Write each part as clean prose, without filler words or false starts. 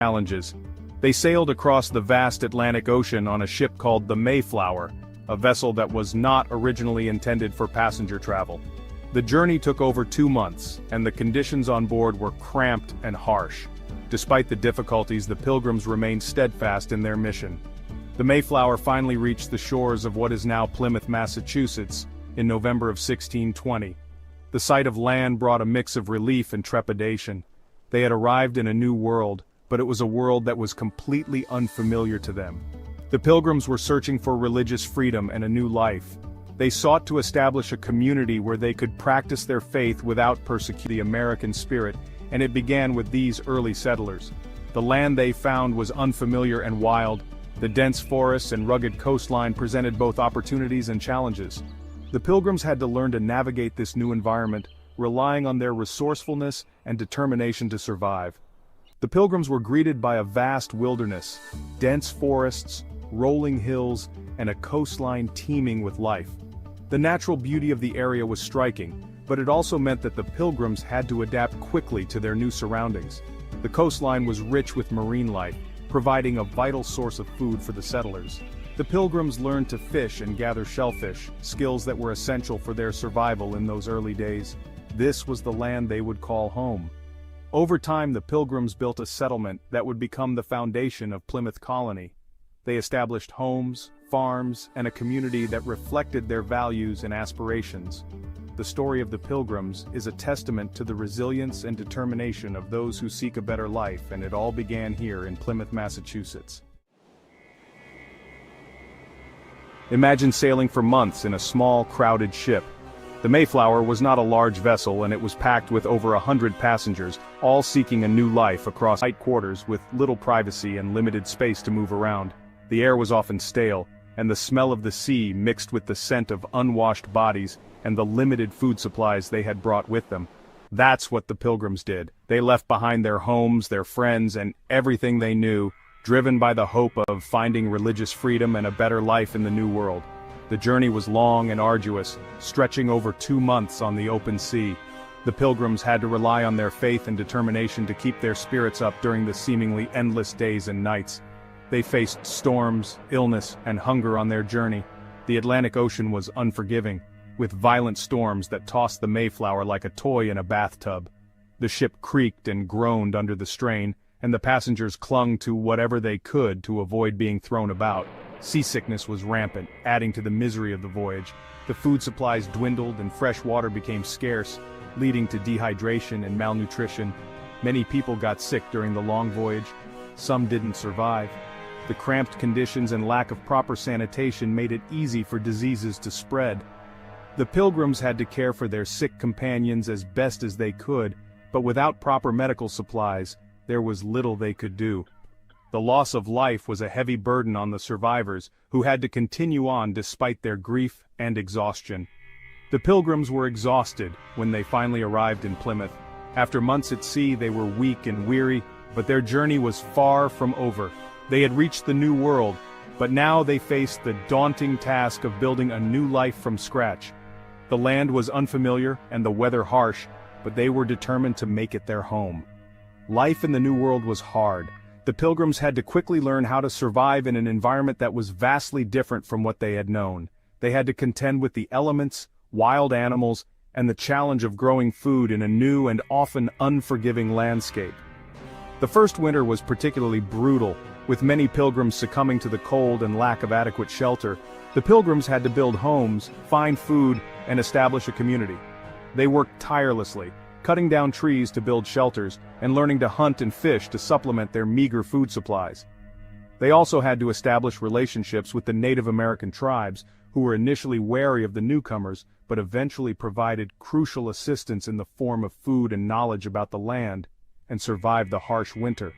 challenges. They sailed across the vast Atlantic Ocean on a ship called the Mayflower, a vessel that was not originally intended for passenger travel. The journey took over 2 months, and the conditions on board were cramped and harsh. Despite the difficulties, the Pilgrims remained steadfast in their mission. The Mayflower finally reached the shores of what is now Plymouth, Massachusetts, in November of 1620. The sight of land brought a mix of relief and trepidation. They had arrived in a new world, but it was a world that was completely unfamiliar to them. The Pilgrims were searching for religious freedom and a new life. They sought to establish a community where they could practice their faith without persecuting the American spirit, and it began with these early settlers. The land they found was unfamiliar and wild. The dense forests and rugged coastline presented both opportunities and challenges. The Pilgrims had to learn to navigate this new environment, relying on their resourcefulness and determination to survive. The Pilgrims were greeted by a vast wilderness, dense forests, rolling hills, and a coastline teeming with life. The natural beauty of the area was striking, but it also meant that the Pilgrims had to adapt quickly to their new surroundings. The coastline was rich with marine life, providing a vital source of food for the settlers. The Pilgrims learned to fish and gather shellfish, skills that were essential for their survival in those early days. This was the land they would call home. Over time, the Pilgrims built a settlement that would become the foundation of Plymouth Colony. They established homes, farms, and a community that reflected their values and aspirations. The story of the Pilgrims is a testament to the resilience and determination of those who seek a better life, and it all began here in Plymouth, Massachusetts. Imagine sailing for months in a small, crowded ship. The Mayflower was not a large vessel, and it was packed with over 100 passengers, all seeking a new life across tight quarters with little privacy and limited space to move around. The air was often stale, and the smell of the sea mixed with the scent of unwashed bodies and the limited food supplies they had brought with them. That's what the Pilgrims did. They left behind their homes, their friends, and everything they knew, driven by the hope of finding religious freedom and a better life in the New World. The journey was long and arduous, stretching over 2 months on the open sea. The Pilgrims had to rely on their faith and determination to keep their spirits up during the seemingly endless days and nights. They faced storms, illness, and hunger on their journey. The Atlantic Ocean was unforgiving, with violent storms that tossed the Mayflower like a toy in a bathtub. The ship creaked and groaned under the strain, and the passengers clung to whatever they could to avoid being thrown about. Seasickness was rampant, adding to the misery of the voyage. The food supplies dwindled and fresh water became scarce, leading to dehydration and malnutrition. Many people got sick during the long voyage. Some didn't survive. The cramped conditions and lack of proper sanitation made it easy for diseases to spread. The Pilgrims had to care for their sick companions as best as they could, but without proper medical supplies, there was little they could do. The loss of life was a heavy burden on the survivors, who had to continue on despite their grief and exhaustion. The Pilgrims were exhausted when they finally arrived in Plymouth. After months at sea, they were weak and weary, but their journey was far from over. They had reached the New World, but now they faced the daunting task of building a new life from scratch. The land was unfamiliar and the weather harsh, but they were determined to make it their home. Life in the New World was hard. The Pilgrims had to quickly learn how to survive in an environment that was vastly different from what they had known. They had to contend with the elements, wild animals, and the challenge of growing food in a new and often unforgiving landscape. The first winter was particularly brutal, with many pilgrims succumbing to the cold and lack of adequate shelter. The Pilgrims had to build homes, find food, and establish a community. They worked tirelessly, cutting down trees to build shelters, and learning to hunt and fish to supplement their meager food supplies. They also had to establish relationships with the Native American tribes, who were initially wary of the newcomers, but eventually provided crucial assistance in the form of food and knowledge about the land, and survived the harsh winter.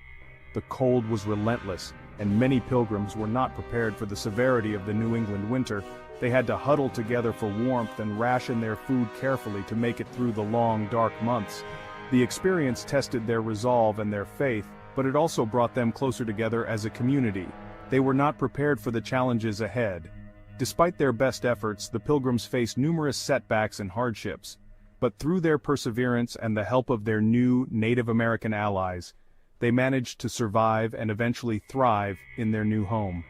The cold was relentless, and many pilgrims were not prepared for the severity of the New England winter. They had to huddle together for warmth and ration their food carefully to make it through the long, dark months. The experience tested their resolve and their faith, but it also brought them closer together as a community. They were not prepared for the challenges ahead. Despite their best efforts, the Pilgrims faced numerous setbacks and hardships. But through their perseverance and the help of their new Native American allies, they managed to survive and eventually thrive in their new home.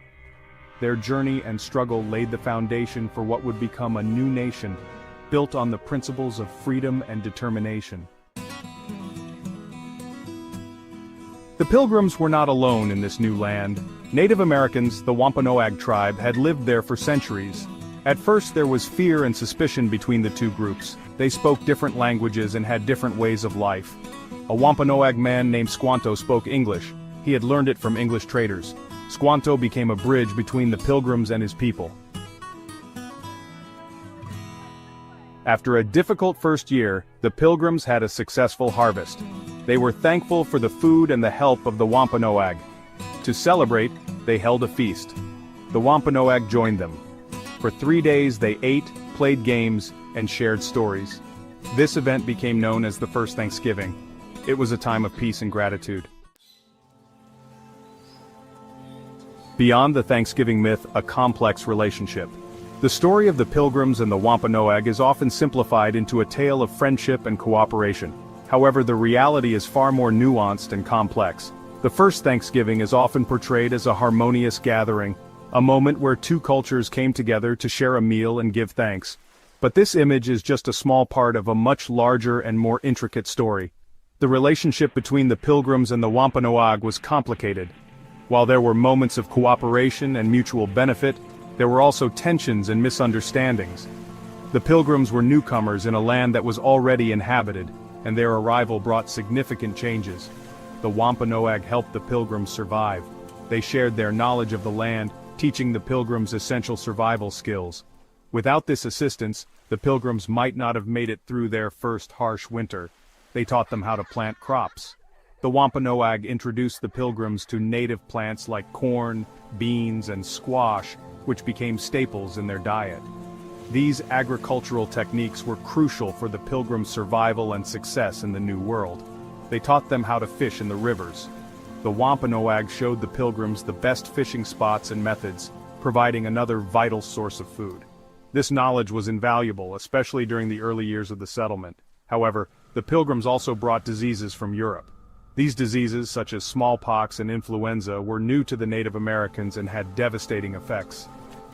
Their journey and struggle laid the foundation for what would become a new nation, built on the principles of freedom and determination. The Pilgrims were not alone in this new land. Native Americans, the Wampanoag tribe, had lived there for centuries. At first there was fear and suspicion between the two groups. They spoke different languages and had different ways of life. A Wampanoag man named Squanto spoke English. He had learned it from English traders. Squanto became a bridge between the Pilgrims and his people. After a difficult first year, the Pilgrims had a successful harvest. They were thankful for the food and the help of the Wampanoag. To celebrate, they held a feast. The Wampanoag joined them. For 3 days they ate, played games, and shared stories. This event became known as the First Thanksgiving. It was a time of peace and gratitude. Beyond the Thanksgiving myth, a complex relationship. The story of the Pilgrims and the Wampanoag is often simplified into a tale of friendship and cooperation. However, the reality is far more nuanced and complex. The first Thanksgiving is often portrayed as a harmonious gathering, a moment where two cultures came together to share a meal and give thanks. But this image is just a small part of a much larger and more intricate story. The relationship between the Pilgrims and the Wampanoag was complicated. While there were moments of cooperation and mutual benefit, there were also tensions and misunderstandings. The Pilgrims were newcomers in a land that was already inhabited, and their arrival brought significant changes. The Wampanoag helped the Pilgrims survive. They shared their knowledge of the land, teaching the Pilgrims essential survival skills. Without this assistance, the Pilgrims might not have made it through their first harsh winter. They taught them how to plant crops. The Wampanoag introduced the Pilgrims to native plants like corn, beans, and squash, which became staples in their diet. These agricultural techniques were crucial for the Pilgrims' survival and success in the New World. They taught them how to fish in the rivers. The Wampanoag showed the Pilgrims the best fishing spots and methods, providing another vital source of food. This knowledge was invaluable, especially during the early years of the settlement. However, the Pilgrims also brought diseases from Europe. These diseases, such as smallpox and influenza, were new to the Native Americans and had devastating effects.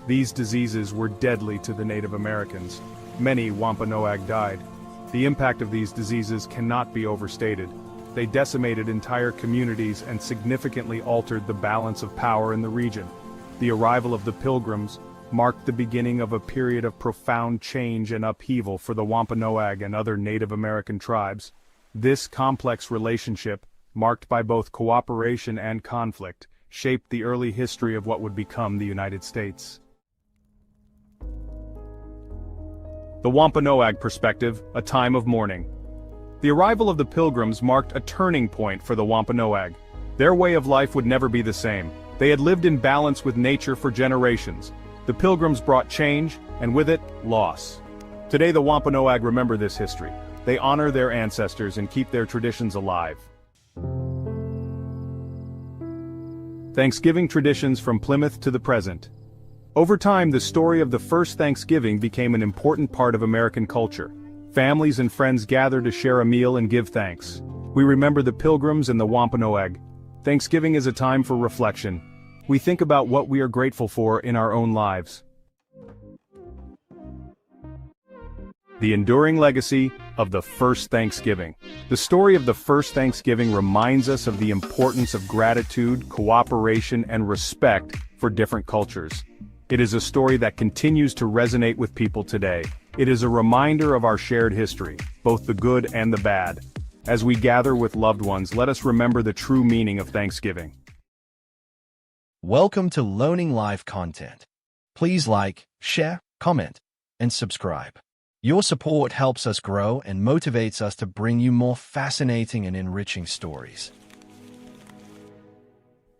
These diseases were deadly to the Native Americans. Many Wampanoag died. The impact of these diseases cannot be overstated. They decimated entire communities and significantly altered the balance of power in the region. The arrival of the Pilgrims marked the beginning of a period of profound change and upheaval for the Wampanoag and other Native American tribes. This complex relationship, marked by both cooperation and conflict, shaped the early history of what would become the United States. The Wampanoag perspective, a time of mourning. The arrival of the Pilgrims marked a turning point for the Wampanoag. Their way of life would never be the same. They had lived in balance with nature for generations. The Pilgrims brought change, and with it, loss. Today the Wampanoag remember this history. They honor their ancestors and keep their traditions alive. Thanksgiving traditions from Plymouth to the present. Over time, the story of the first Thanksgiving became an important part of American culture. Families and friends gather to share a meal and give thanks. We remember the Pilgrims and the Wampanoag. Thanksgiving is a time for reflection. We think about what we are grateful for in our own lives. The enduring legacy of the first Thanksgiving. The story of the first Thanksgiving reminds us of the importance of gratitude, cooperation, and respect for different cultures. It is a story that continues to resonate with people today. It is a reminder of our shared history, both the good and the bad. As we gather with loved ones, let us remember the true meaning of Thanksgiving. Welcome to Learning Live content. Please like, share, comment, and subscribe. Your support helps us grow and motivates us to bring you more fascinating and enriching stories.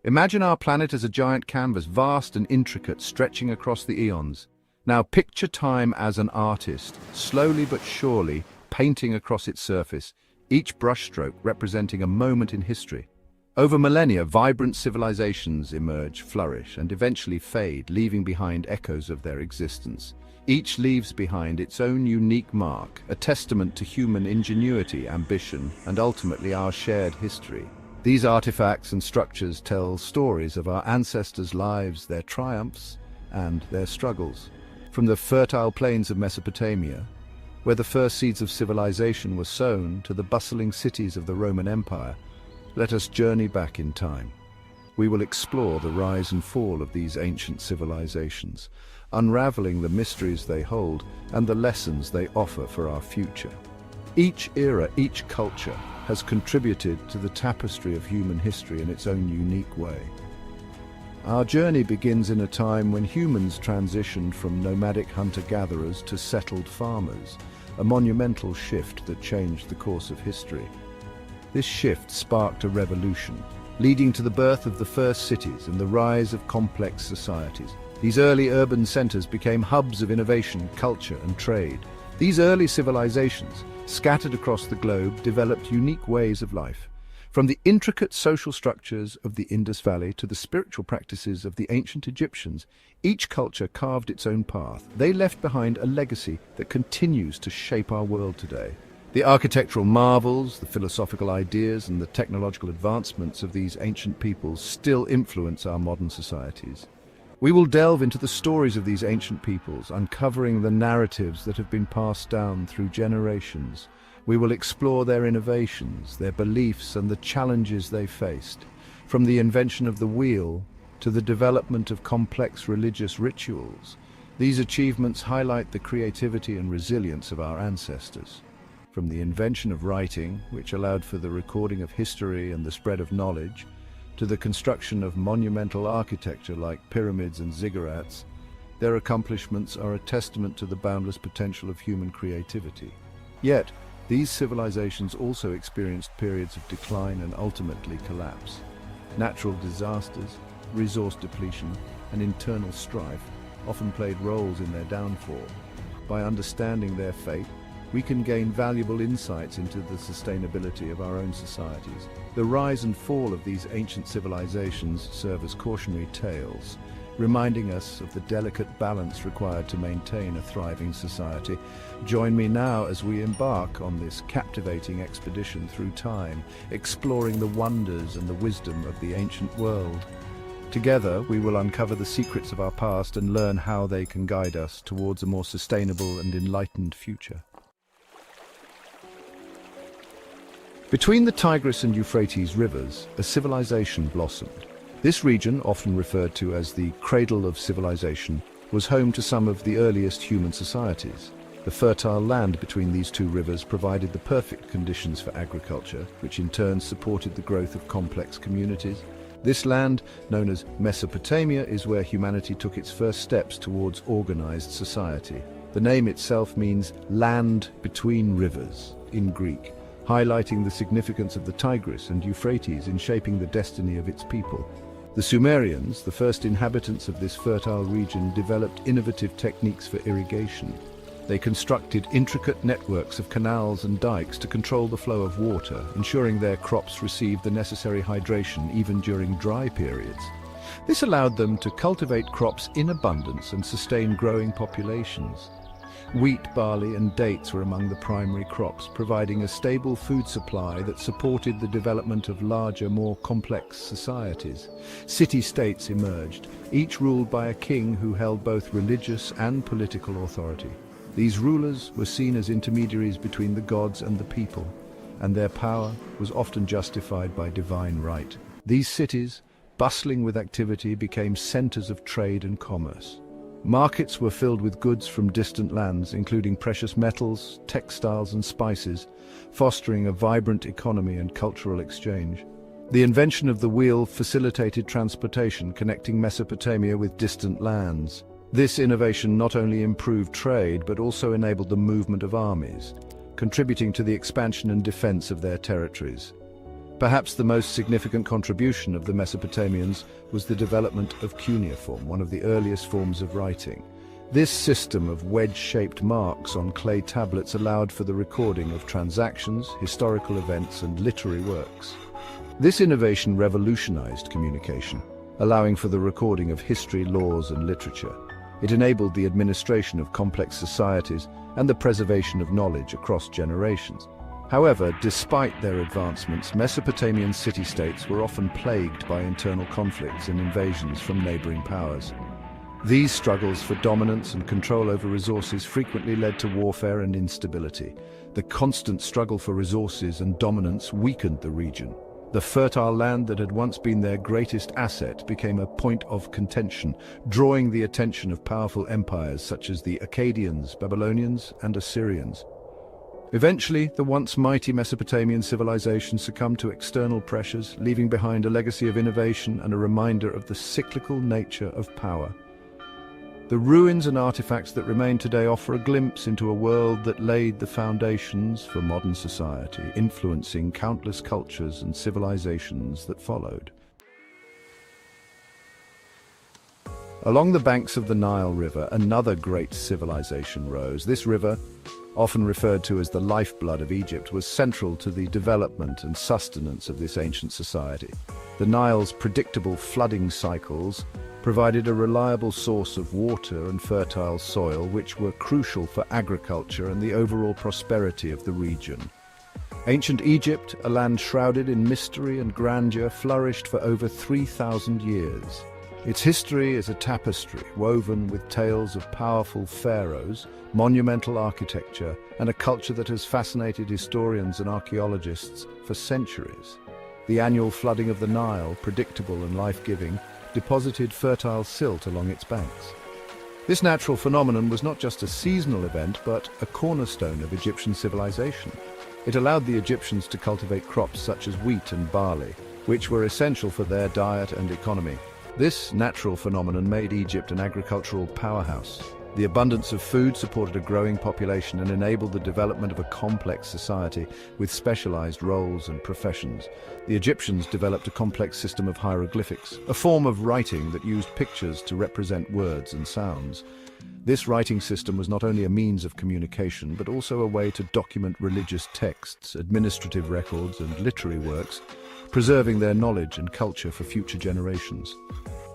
Imagine our planet as a giant canvas, vast and intricate, stretching across the eons. Now picture time as an artist, slowly but surely painting across its surface, each brushstroke representing a moment in history. Over millennia, vibrant civilizations emerge, flourish, and eventually fade, leaving behind echoes of their existence. Each leaves behind its own unique mark, a testament to human ingenuity, ambition, and ultimately our shared history. These artifacts and structures tell stories of our ancestors' lives, their triumphs, and their struggles. From the fertile plains of Mesopotamia, where the first seeds of civilization were sown, to the bustling cities of the Roman Empire, let us journey back in time. We will explore the rise and fall of these ancient civilizations, unraveling the mysteries they hold and the lessons they offer for our future. Each era, each culture, has contributed to the tapestry of human history in its own unique way. Our journey begins in a time when humans transitioned from nomadic hunter-gatherers to settled farmers, a monumental shift that changed the course of history. This shift sparked a revolution, leading to the birth of the first cities and the rise of complex societies. These early urban centers became hubs of innovation, culture, and trade. These early civilizations, scattered across the globe, developed unique ways of life. From the intricate social structures of the Indus Valley to the spiritual practices of the ancient Egyptians, each culture carved its own path. They left behind a legacy that continues to shape our world today. The architectural marvels, the philosophical ideas, and the technological advancements of these ancient peoples still influence our modern societies. We will delve into the stories of these ancient peoples, uncovering the narratives that have been passed down through generations. We will explore their innovations, their beliefs, and the challenges they faced, from the invention of the wheel to the development of complex religious rituals. These achievements highlight the creativity and resilience of our ancestors. From the invention of writing, which allowed for the recording of history and the spread of knowledge, to the construction of monumental architecture like pyramids and ziggurats, their accomplishments are a testament to the boundless potential of human creativity. Yet, these civilizations also experienced periods of decline and ultimately collapse. Natural disasters, resource depletion, and internal strife often played roles in their downfall. By understanding their fate, we can gain valuable insights into the sustainability of our own societies. The rise and fall of these ancient civilizations serve as cautionary tales, reminding us of the delicate balance required to maintain a thriving society. Join me now as we embark on this captivating expedition through time, exploring the wonders and the wisdom of the ancient world. Together, we will uncover the secrets of our past and learn how they can guide us towards a more sustainable and enlightened future. Between the Tigris and Euphrates rivers, a civilization blossomed. This region, often referred to as the cradle of civilization, was home to some of the earliest human societies. The fertile land between these two rivers provided the perfect conditions for agriculture, which in turn supported the growth of complex communities. This land, known as Mesopotamia, is where humanity took its first steps towards organized society. The name itself means land between rivers in Greek, highlighting the significance of the Tigris and Euphrates in shaping the destiny of its people. The Sumerians, the first inhabitants of this fertile region, developed innovative techniques for irrigation. They constructed intricate networks of canals and dikes to control the flow of water, ensuring their crops received the necessary hydration even during dry periods. This allowed them to cultivate crops in abundance and sustain growing populations. Wheat, barley, and dates were among the primary crops, providing a stable food supply that supported the development of larger, more complex societies. City-states emerged, each ruled by a king who held both religious and political authority. These rulers were seen as intermediaries between the gods and the people, and their power was often justified by divine right. These cities, bustling with activity, became centers of trade and commerce. Markets were filled with goods from distant lands, including precious metals, textiles, and spices, fostering a vibrant economy and cultural exchange. The invention of the wheel facilitated transportation, connecting Mesopotamia with distant lands. This innovation not only improved trade, but also enabled the movement of armies, contributing to the expansion and defense of their territories. Perhaps the most significant contribution of the Mesopotamians was the development of cuneiform, one of the earliest forms of writing. This system of wedge-shaped marks on clay tablets allowed for the recording of transactions, historical events, and literary works. This innovation revolutionized communication, allowing for the recording of history, laws, and literature. It enabled the administration of complex societies and the preservation of knowledge across generations. However, despite their advancements, Mesopotamian city-states were often plagued by internal conflicts and invasions from neighboring powers. These struggles for dominance and control over resources frequently led to warfare and instability. The constant struggle for resources and dominance weakened the region. The fertile land that had once been their greatest asset became a point of contention, drawing the attention of powerful empires such as the Akkadians, Babylonians, and Assyrians. Eventually, the once mighty Mesopotamian civilization succumbed to external pressures, leaving behind a legacy of innovation and a reminder of the cyclical nature of power. The ruins and artifacts that remain today offer a glimpse into a world that laid the foundations for modern society, influencing countless cultures and civilizations that followed. Along the banks of the Nile River, another great civilization rose. This river, often referred to as the lifeblood of Egypt, was central to the development and sustenance of this ancient society. The Nile's predictable flooding cycles provided a reliable source of water and fertile soil, which were crucial for agriculture and the overall prosperity of the region. Ancient Egypt, a land shrouded in mystery and grandeur, flourished for over 3,000 years. Its history is a tapestry woven with tales of powerful pharaohs, monumental architecture, and a culture that has fascinated historians and archaeologists for centuries. The annual flooding of the Nile, predictable and life-giving, deposited fertile silt along its banks. This natural phenomenon was not just a seasonal event, but a cornerstone of Egyptian civilization. It allowed the Egyptians to cultivate crops such as wheat and barley, which were essential for their diet and economy. This natural phenomenon made Egypt an agricultural powerhouse. The abundance of food supported a growing population and enabled the development of a complex society with specialized roles and professions. The Egyptians developed a complex system of hieroglyphics, a form of writing that used pictures to represent words and sounds. This writing system was not only a means of communication, but also a way to document religious texts, administrative records, and literary works, preserving their knowledge and culture for future generations.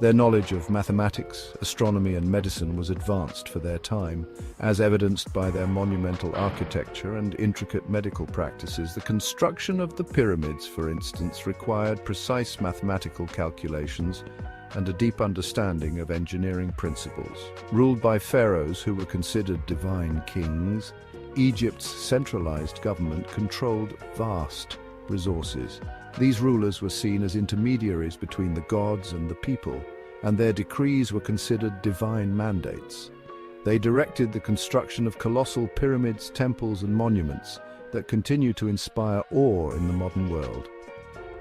Their knowledge of mathematics, astronomy, and medicine was advanced for their time, as evidenced by their monumental architecture and intricate medical practices. The construction of the pyramids, for instance, required precise mathematical calculations and a deep understanding of engineering principles. Ruled by pharaohs who were considered divine kings, Egypt's centralized government controlled vast resources. These rulers were seen as intermediaries between the gods and the people, and their decrees were considered divine mandates. They directed the construction of colossal pyramids, temples, and monuments that continue to inspire awe in the modern world.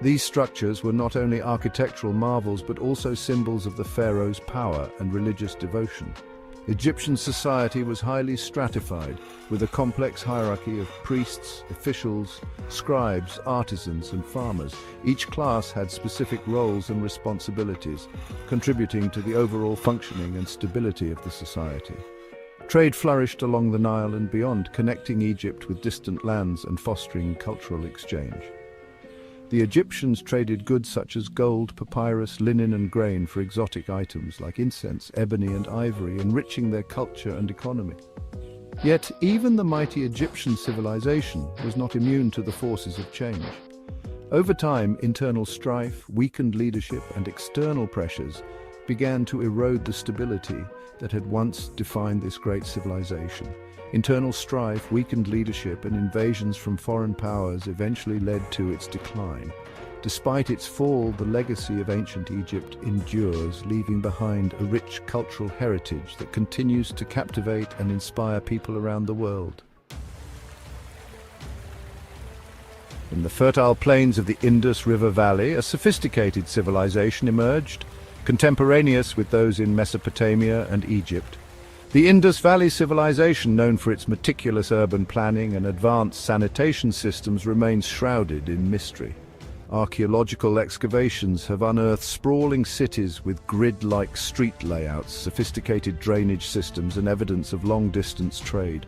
These structures were not only architectural marvels, but also symbols of the pharaoh's power and religious devotion. Egyptian society was highly stratified, with a complex hierarchy of priests, officials, scribes, artisans, and farmers. Each class had specific roles and responsibilities, contributing to the overall functioning and stability of the society. Trade flourished along the Nile and beyond, connecting Egypt with distant lands and fostering cultural exchange. The Egyptians traded goods such as gold, papyrus, linen, and grain for exotic items like incense, ebony, and ivory, enriching their culture and economy. Yet, even the mighty Egyptian civilization was not immune to the forces of change. Over time, internal strife, weakened leadership, and external pressures began to erode the stability that had once defined this great civilization. Internal strife, weakened leadership, and invasions from foreign powers eventually led to its decline. Despite its fall, the legacy of ancient Egypt endures, leaving behind a rich cultural heritage that continues to captivate and inspire people around the world. In the fertile plains of the Indus River Valley, a sophisticated civilization emerged, contemporaneous with those in Mesopotamia and Egypt. The Indus Valley civilization, known for its meticulous urban planning and advanced sanitation systems, remains shrouded in mystery. Archaeological excavations have unearthed sprawling cities with grid-like street layouts, sophisticated drainage systems, and evidence of long-distance trade.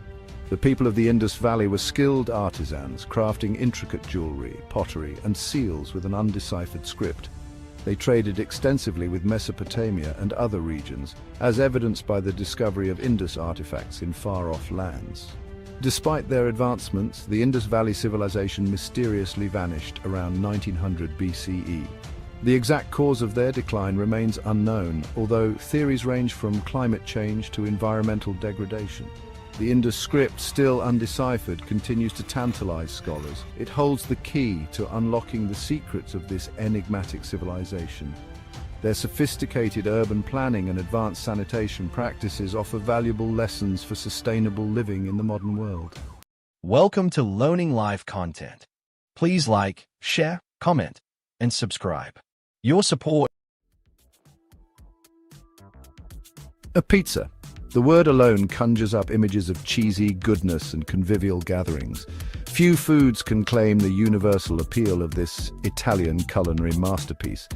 The people of the Indus Valley were skilled artisans, crafting intricate jewelry, pottery, and seals with an undeciphered script. They traded extensively with Mesopotamia and other regions, as evidenced by the discovery of Indus artifacts in far-off lands. Despite their advancements, the Indus Valley civilization mysteriously vanished around 1900 BCE. The exact cause of their decline remains unknown, although theories range from climate change to environmental degradation. The Indus script, still undeciphered, continues to tantalize scholars. It holds the key to unlocking the secrets of this enigmatic civilization. Their sophisticated urban planning and advanced sanitation practices offer valuable lessons for sustainable living in the modern world. Welcome to Learning Live content. Please like, share, comment, and subscribe. Your support. A pizza. The word alone conjures up images of cheesy goodness and convivial gatherings. Few foods can claim the universal appeal of this Italian culinary masterpiece.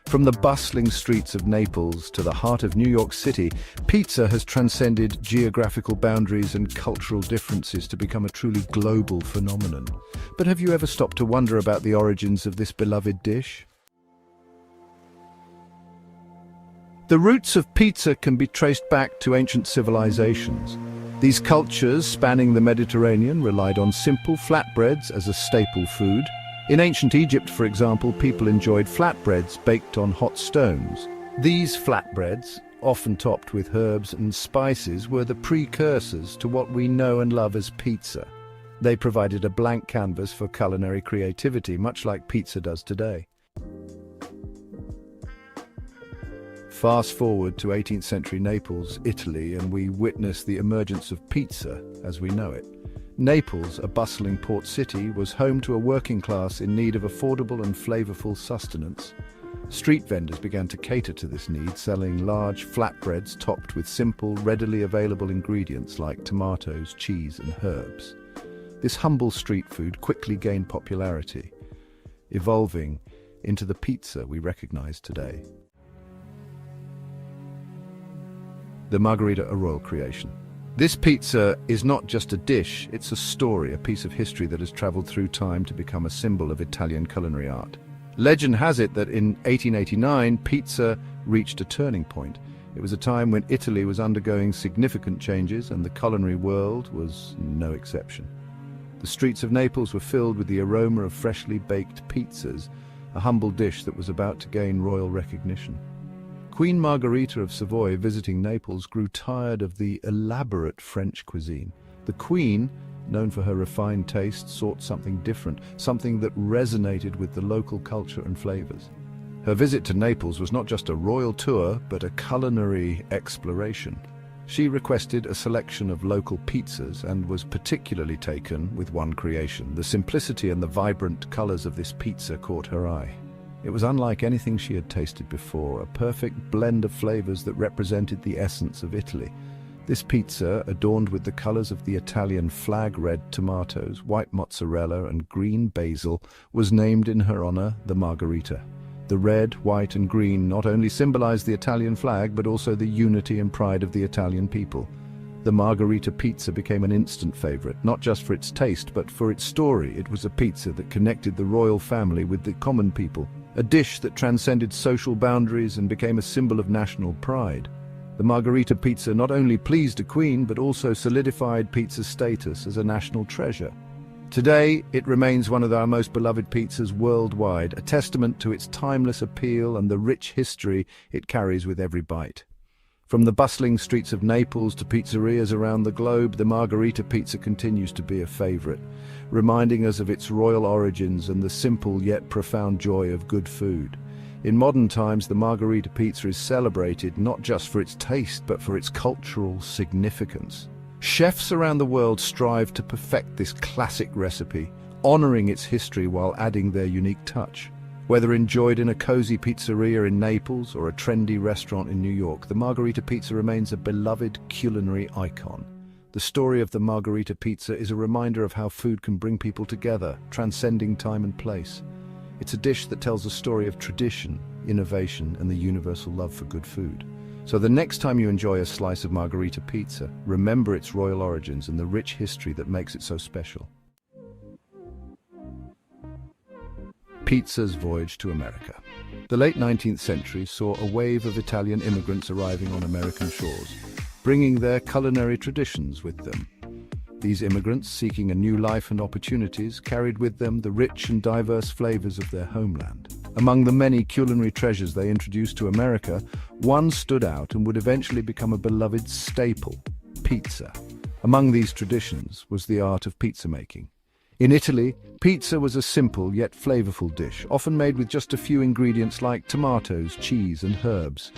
From the bustling streets of Naples to the heart of New York City, pizza has transcended geographical boundaries and cultural differences to become a truly global phenomenon. But have you ever stopped to wonder about the origins of this beloved dish? The roots of pizza can be traced back to ancient civilizations. These cultures, spanning the Mediterranean, relied on simple flatbreads as a staple food. In ancient Egypt, for example, people enjoyed flatbreads baked on hot stones. These flatbreads, often topped with herbs and spices, were the precursors to what we know and love as pizza. They provided a blank canvas for culinary creativity, much like pizza does today. Fast forward to 18th century Naples, Italy, and we witness the emergence of pizza as we know it. Naples, a bustling port city, was home to a working class in need of affordable and flavorful sustenance. Street vendors began to cater to this need, selling large flatbreads topped with simple, readily available ingredients like tomatoes, cheese, and herbs. This humble street food quickly gained popularity, evolving into the pizza we recognize today. The margherita, a royal creation. This pizza is not just a dish, it's a story, a piece of history that has traveled through time to become a symbol of Italian culinary art. Legend has it that in 1889, pizza reached a turning point. It was a time when Italy was undergoing significant changes, and the culinary world was no exception. The streets of Naples were filled with the aroma of freshly baked pizzas, a humble dish that was about to gain royal recognition. Queen Margherita of Savoy, visiting Naples, grew tired of the elaborate French cuisine. The Queen, known for her refined taste, sought something different, something that resonated with the local culture and flavors. Her visit to Naples was not just a royal tour, but a culinary exploration. She requested a selection of local pizzas and was particularly taken with one creation. The simplicity and the vibrant colors of this pizza caught her eye. It was unlike anything she had tasted before, a perfect blend of flavors that represented the essence of Italy. This pizza, adorned with the colors of the Italian flag, red tomatoes, white mozzarella, and green basil, was named in her honor the Margherita. The red, white, and green not only symbolized the Italian flag, but also the unity and pride of the Italian people. The Margherita pizza became an instant favorite, not just for its taste, but for its story. It was a pizza that connected the royal family with the common people, a dish that transcended social boundaries and became a symbol of national pride. The Margherita pizza not only pleased a queen, but also solidified pizza's status as a national treasure. Today, it remains one of our most beloved pizzas worldwide, a testament to its timeless appeal and the rich history it carries with every bite. From the bustling streets of Naples to pizzerias around the globe, the Margherita pizza continues to be a favorite, reminding us of its royal origins and the simple yet profound joy of good food. In modern times, the Margherita pizza is celebrated not just for its taste, but for its cultural significance. Chefs around the world strive to perfect this classic recipe, honoring its history while adding their unique touch. Whether enjoyed in a cozy pizzeria in Naples or a trendy restaurant in New York, the Margherita pizza remains a beloved culinary icon. The story of the Margherita pizza is a reminder of how food can bring people together, transcending time and place. It's a dish that tells a story of tradition, innovation, and the universal love for good food. So the next time you enjoy a slice of Margherita pizza, remember its royal origins and the rich history that makes it so special. Pizza's voyage to America. The late 19th century saw a wave of Italian immigrants arriving on American shores, bringing their culinary traditions with them. These immigrants, seeking a new life and opportunities, carried with them the rich and diverse flavors of their homeland. Among the many culinary treasures they introduced to America, one stood out and would eventually become a beloved staple: pizza. Among these traditions was the art of pizza making. In Italy, pizza was a simple yet flavorful dish, often made with just a few ingredients like tomatoes, cheese, and herbs.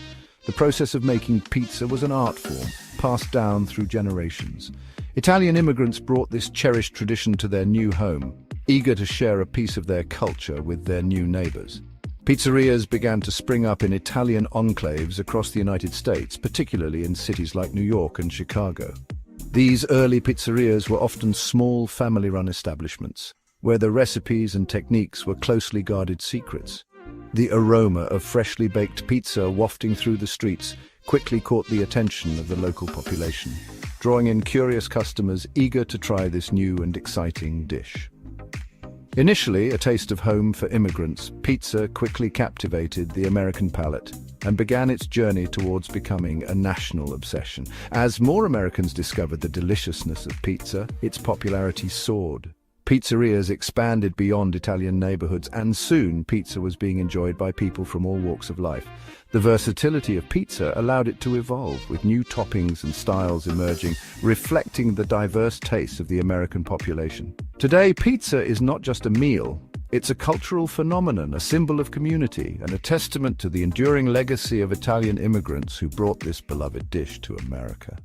The process of making pizza was an art form, passed down through generations. Italian immigrants brought this cherished tradition to their new home, eager to share a piece of their culture with their new neighbors. Pizzerias began to spring up in Italian enclaves across the United States, particularly in cities like New York and Chicago. These early pizzerias were often small family-run establishments, where the recipes and techniques were closely guarded secrets. The aroma of freshly baked pizza wafting through the streets quickly caught the attention of the local population, drawing in curious customers eager to try this new and exciting dish. Initially a taste of home for immigrants, pizza quickly captivated the American palate and began its journey towards becoming a national obsession. As more Americans discovered the deliciousness of pizza, its popularity soared. Pizzerias expanded beyond Italian neighborhoods, and soon pizza was being enjoyed by people from all walks of life. The versatility of pizza allowed it to evolve, with new toppings and styles emerging, reflecting the diverse tastes of the American population. Today, pizza is not just a meal. It's a cultural phenomenon, a symbol of community, and a testament to the enduring legacy of Italian immigrants who brought this beloved dish to America.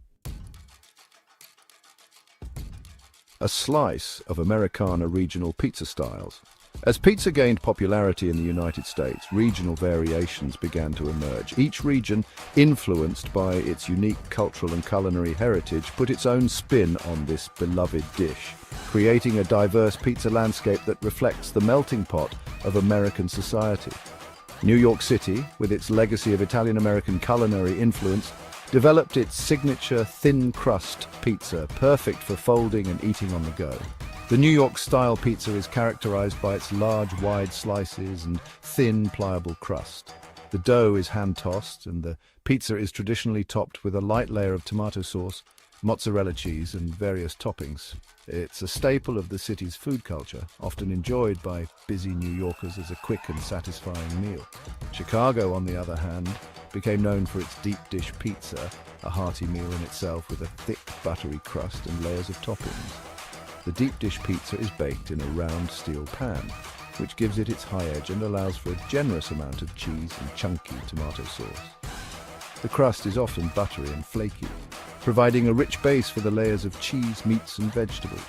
A slice of Americana regional pizza styles. As pizza gained popularity in the United States, regional variations began to emerge. Each region, influenced by its unique cultural and culinary heritage, put its own spin on this beloved dish, creating a diverse pizza landscape that reflects the melting pot of American society. New York City, with its legacy of Italian-American culinary influence, developed its signature thin-crust pizza, perfect for folding and eating on the go. The New York-style pizza is characterized by its large, wide slices and thin, pliable crust. The dough is hand-tossed, and the pizza is traditionally topped with a light layer of tomato sauce, mozzarella cheese, and various toppings. It's a staple of the city's food culture, often enjoyed by busy New Yorkers as a quick and satisfying meal. Chicago, on the other hand, became known for its deep dish pizza, a hearty meal in itself with a thick, buttery crust and layers of toppings. The deep dish pizza is baked in a round steel pan, which gives it its high edge and allows for a generous amount of cheese and chunky tomato sauce. The crust is often buttery and flaky, providing a rich base for the layers of cheese, meats, and vegetables.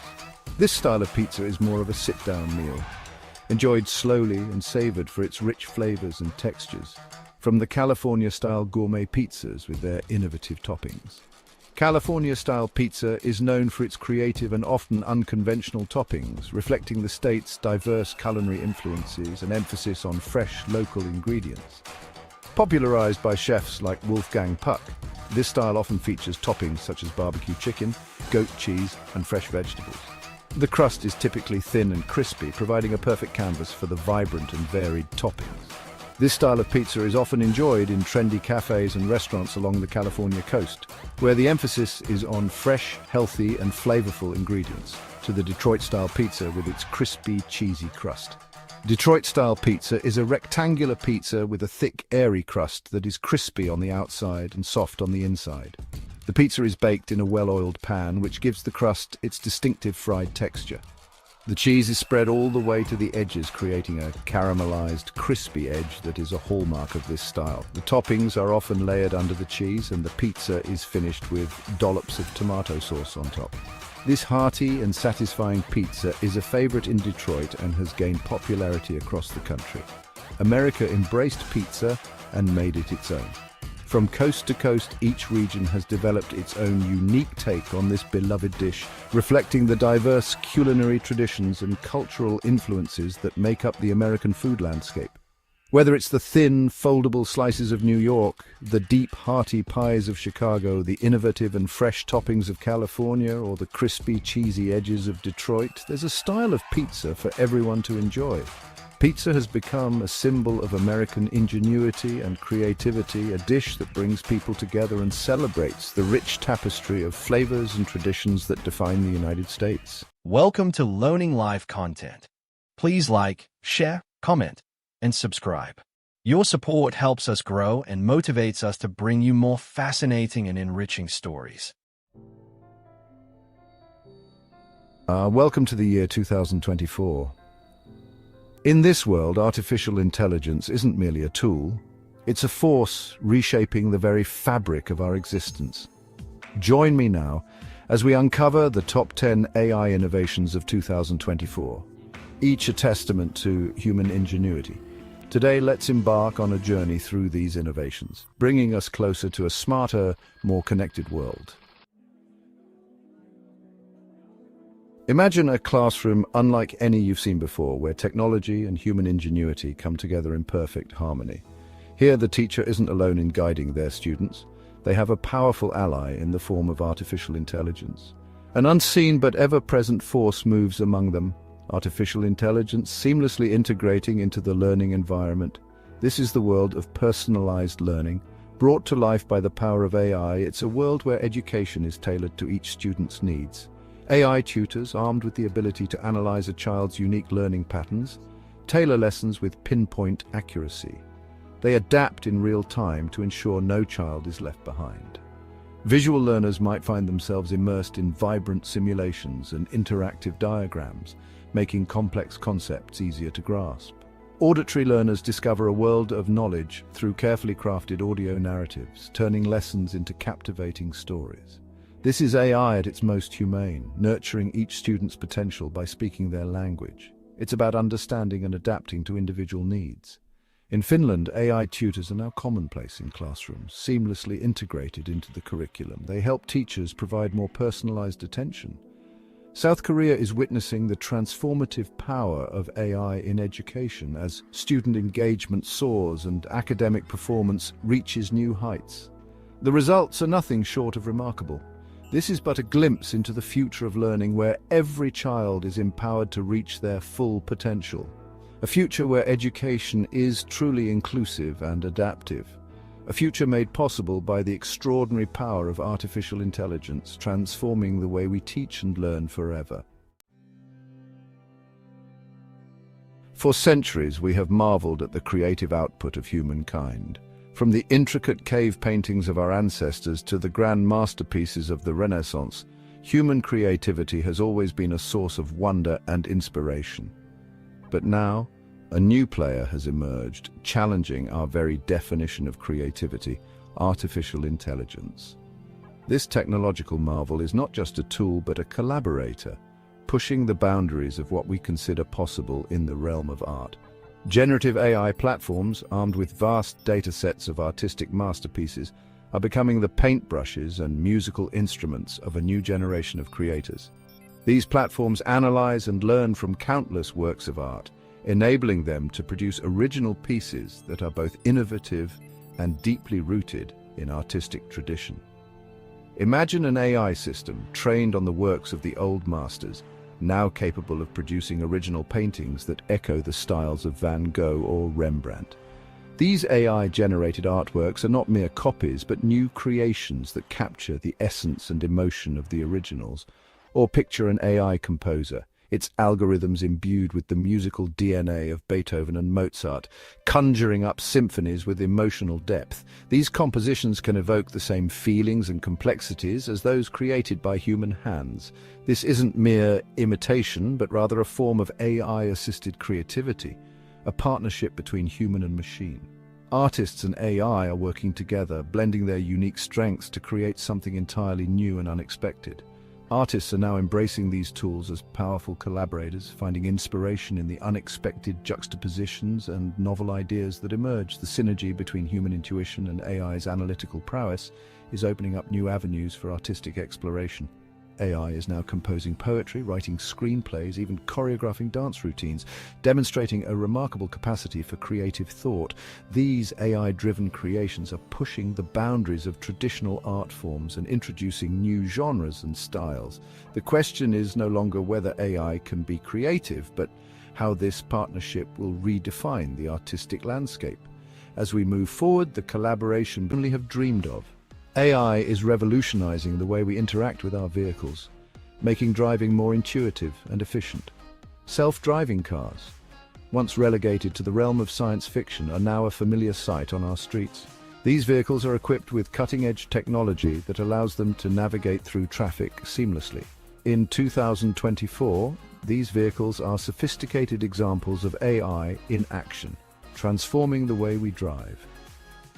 This style of pizza is more of a sit-down meal, enjoyed slowly and savored for its rich flavors and textures, from the California-style gourmet pizzas with their innovative toppings. California-style pizza is known for its creative and often unconventional toppings, reflecting the state's diverse culinary influences and emphasis on fresh, local ingredients. Popularized by chefs like Wolfgang Puck, this style often features toppings such as barbecue chicken, goat cheese, and fresh vegetables. The crust is typically thin and crispy, providing a perfect canvas for the vibrant and varied toppings. This style of pizza is often enjoyed in trendy cafes and restaurants along the California coast, where the emphasis is on fresh, healthy, and flavorful ingredients, to the Detroit-style pizza with its crispy, cheesy crust. Detroit-style pizza is a rectangular pizza with a thick, airy crust that is crispy on the outside and soft on the inside. The pizza is baked in a well-oiled pan, which gives the crust its distinctive fried texture. The cheese is spread all the way to the edges, creating a caramelized, crispy edge that is a hallmark of this style. The toppings are often layered under the cheese, and the pizza is finished with dollops of tomato sauce on top. This hearty and satisfying pizza is a favorite in Detroit and has gained popularity across the country. America embraced pizza and made it its own. From coast to coast, each region has developed its own unique take on this beloved dish, reflecting the diverse culinary traditions and cultural influences that make up the American food landscape. Whether it's the thin, foldable slices of New York, the deep, hearty pies of Chicago, the innovative and fresh toppings of California, or the crispy, cheesy edges of Detroit, there's a style of pizza for everyone to enjoy. Pizza has become a symbol of American ingenuity and creativity, a dish that brings people together and celebrates the rich tapestry of flavors and traditions that define the United States. Welcome to Learning Live Content. Please like, share, comment, and subscribe. Your support helps us grow and motivates us to bring you more fascinating and enriching stories. Welcome to the year 2024. In this world, artificial intelligence isn't merely a tool, it's a force reshaping the very fabric of our existence. Join me now as we uncover the top 10 AI innovations of 2024, each a testament to human ingenuity. Today, let's embark on a journey through these innovations, bringing us closer to a smarter, more connected world. Imagine a classroom unlike any you've seen before, where technology and human ingenuity come together in perfect harmony. Here, the teacher isn't alone in guiding their students. They have a powerful ally in the form of artificial intelligence. An unseen but ever-present force moves among them, artificial intelligence seamlessly integrating into the learning environment. This is the world of personalized learning, brought to life by the power of AI. It's a world where education is tailored to each student's needs. AI tutors, armed with the ability to analyze a child's unique learning patterns, tailor lessons with pinpoint accuracy. They adapt in real time to ensure no child is left behind. Visual learners might find themselves immersed in vibrant simulations and interactive diagrams, making complex concepts easier to grasp. Auditory learners discover a world of knowledge through carefully crafted audio narratives, turning lessons into captivating stories. This is AI at its most humane, nurturing each student's potential by speaking their language. It's about understanding and adapting to individual needs. In Finland, AI tutors are now commonplace in classrooms, seamlessly integrated into the curriculum. They help teachers provide more personalized attention. South Korea is witnessing the transformative power of AI in education as student engagement soars and academic performance reaches new heights. The results are nothing short of remarkable. This is but a glimpse into the future of learning, where every child is empowered to reach their full potential. A future where education is truly inclusive and adaptive. A future made possible by the extraordinary power of artificial intelligence, transforming the way we teach and learn forever. For centuries, we have marveled at the creative output of humankind. From the intricate cave paintings of our ancestors to the grand masterpieces of the Renaissance, human creativity has always been a source of wonder and inspiration. But now, a new player has emerged, challenging our very definition of creativity: artificial intelligence. This technological marvel is not just a tool but a collaborator, pushing the boundaries of what we consider possible in the realm of art. Generative AI platforms, armed with vast data sets of artistic masterpieces, are becoming the paintbrushes and musical instruments of a new generation of creators. These platforms analyze and learn from countless works of art, enabling them to produce original pieces that are both innovative and deeply rooted in artistic tradition. Imagine an AI system trained on the works of the old masters, now capable of producing original paintings that echo the styles of Van Gogh or Rembrandt. These AI-generated artworks are not mere copies, but new creations that capture the essence and emotion of the originals. Or picture an AI composer, its algorithms imbued with the musical DNA of Beethoven and Mozart, conjuring up symphonies with emotional depth. These compositions can evoke the same feelings and complexities as those created by human hands. This isn't mere imitation, but rather a form of AI-assisted creativity, a partnership between human and machine. Artists and AI are working together, blending their unique strengths to create something entirely new and unexpected. Artists are now embracing these tools as powerful collaborators, finding inspiration in the unexpected juxtapositions and novel ideas that emerge. The synergy between human intuition and AI's analytical prowess is opening up new avenues for artistic exploration. AI is now composing poetry, writing screenplays, even choreographing dance routines, demonstrating a remarkable capacity for creative thought. These AI-driven creations are pushing the boundaries of traditional art forms and introducing new genres and styles. The question is no longer whether AI can be creative, but how this partnership will redefine the artistic landscape. As we move forward, the collaboration we only have dreamed of. AI is revolutionizing the way we interact with our vehicles, making driving more intuitive and efficient. Self-driving cars, once relegated to the realm of science fiction, are now a familiar sight on our streets. These vehicles are equipped with cutting-edge technology that allows them to navigate through traffic seamlessly. In 2024, these vehicles are sophisticated examples of AI in action, transforming the way we drive.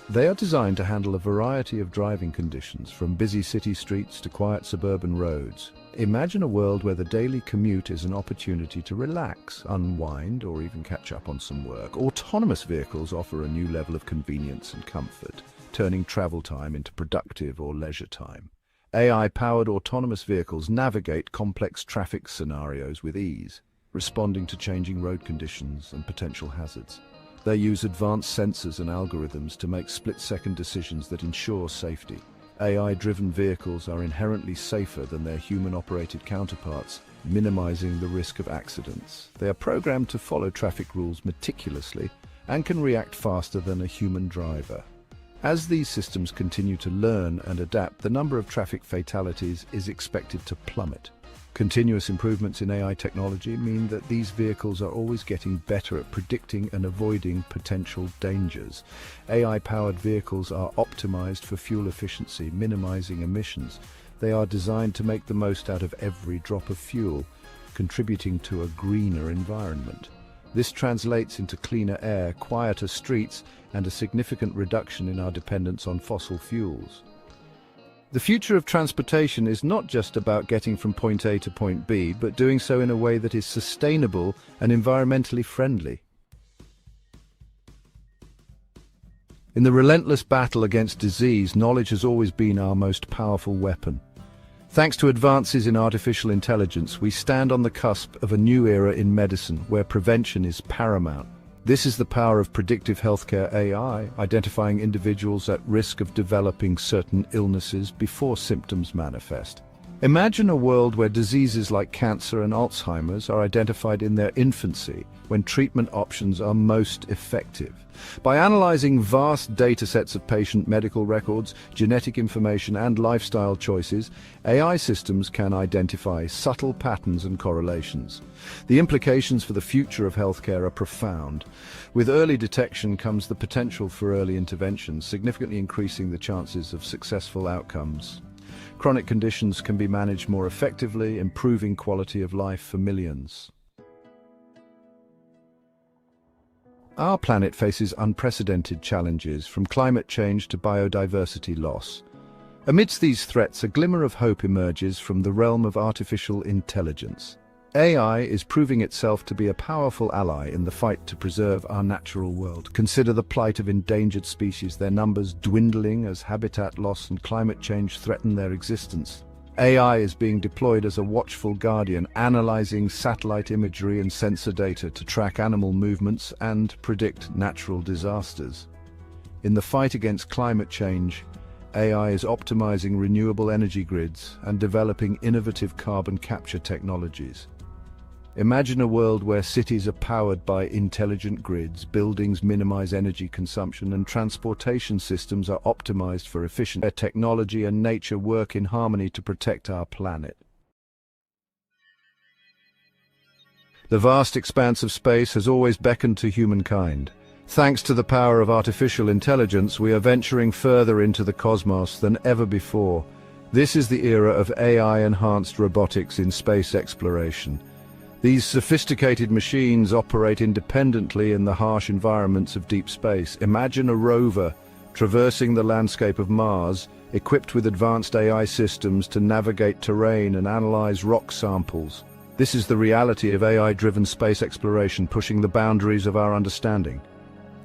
They are designed to handle a variety of driving conditions, from busy city streets to quiet suburban roads. Imagine a world where the daily commute is an opportunity to relax, unwind, or even catch up on some work. Autonomous vehicles offer a new level of convenience and comfort, turning travel time into productive or leisure time. AI-powered autonomous vehicles navigate complex traffic scenarios with ease, responding to changing road conditions and potential hazards. They use advanced sensors and algorithms to make split-second decisions that ensure safety. AI-driven vehicles are inherently safer than their human-operated counterparts, minimizing the risk of accidents. They are programmed to follow traffic rules meticulously and can react faster than a human driver. As these systems continue to learn and adapt, the number of traffic fatalities is expected to plummet. Continuous improvements in AI technology mean that these vehicles are always getting better at predicting and avoiding potential dangers. AI-powered vehicles are optimized for fuel efficiency, minimizing emissions. They are designed to make the most out of every drop of fuel, contributing to a greener environment. This translates into cleaner air, quieter streets, and a significant reduction in our dependence on fossil fuels. The future of transportation is not just about getting from point A to point B, but doing so in a way that is sustainable and environmentally friendly. In the relentless battle against disease, knowledge has always been our most powerful weapon. Thanks to advances in artificial intelligence, we stand on the cusp of a new era in medicine where prevention is paramount. This is the power of predictive healthcare AI, identifying individuals at risk of developing certain illnesses before symptoms manifest. Imagine a world where diseases like cancer and Alzheimer's are identified in their infancy, when treatment options are most effective. By analyzing vast data sets of patient medical records, genetic information, and lifestyle choices, AI systems can identify subtle patterns and correlations. The implications for the future of healthcare are profound. With early detection comes the potential for early intervention, significantly increasing the chances of successful outcomes. Chronic conditions can be managed more effectively, improving quality of life for millions. Our planet faces unprecedented challenges, from climate change to biodiversity loss. Amidst these threats, a glimmer of hope emerges from the realm of artificial intelligence. AI is proving itself to be a powerful ally in the fight to preserve our natural world. Consider the plight of endangered species, their numbers dwindling as habitat loss and climate change threaten their existence. AI is being deployed as a watchful guardian, analyzing satellite imagery and sensor data to track animal movements and predict natural disasters. In the fight against climate change, AI is optimizing renewable energy grids and developing innovative carbon capture technologies. Imagine a world where cities are powered by intelligent grids, buildings minimize energy consumption, and transportation systems are optimized for efficient where technology and nature work in harmony to protect our planet. The vast expanse of space has always beckoned to humankind. Thanks to the power of artificial intelligence, we are venturing further into the cosmos than ever before. This is the era of AI-enhanced robotics in space exploration. These sophisticated machines operate independently in the harsh environments of deep space. Imagine a rover traversing the landscape of Mars, equipped with advanced AI systems to navigate terrain and analyze rock samples. This is the reality of AI-driven space exploration, pushing the boundaries of our understanding.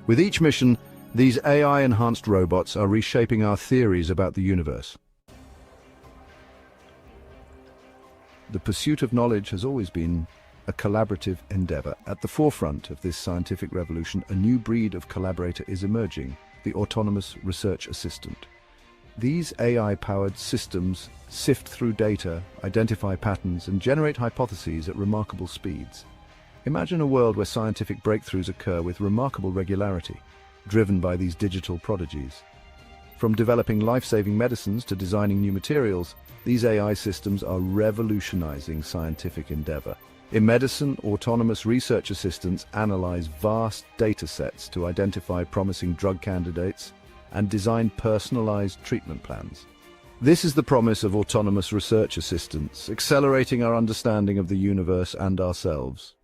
With each mission, these AI-enhanced robots are reshaping our theories about the universe. The pursuit of knowledge has always been a collaborative endeavor. At the forefront of this scientific revolution, a new breed of collaborator is emerging, the autonomous research assistant. These AI-powered systems sift through data, identify patterns, and generate hypotheses at remarkable speeds. Imagine a world where scientific breakthroughs occur with remarkable regularity, driven by these digital prodigies. From developing life-saving medicines to designing new materials, these AI systems are revolutionizing scientific endeavor. In medicine, autonomous research assistants analyze vast data sets to identify promising drug candidates and design personalized treatment plans. This is the promise of autonomous research assistants, accelerating our understanding of the universe and ourselves.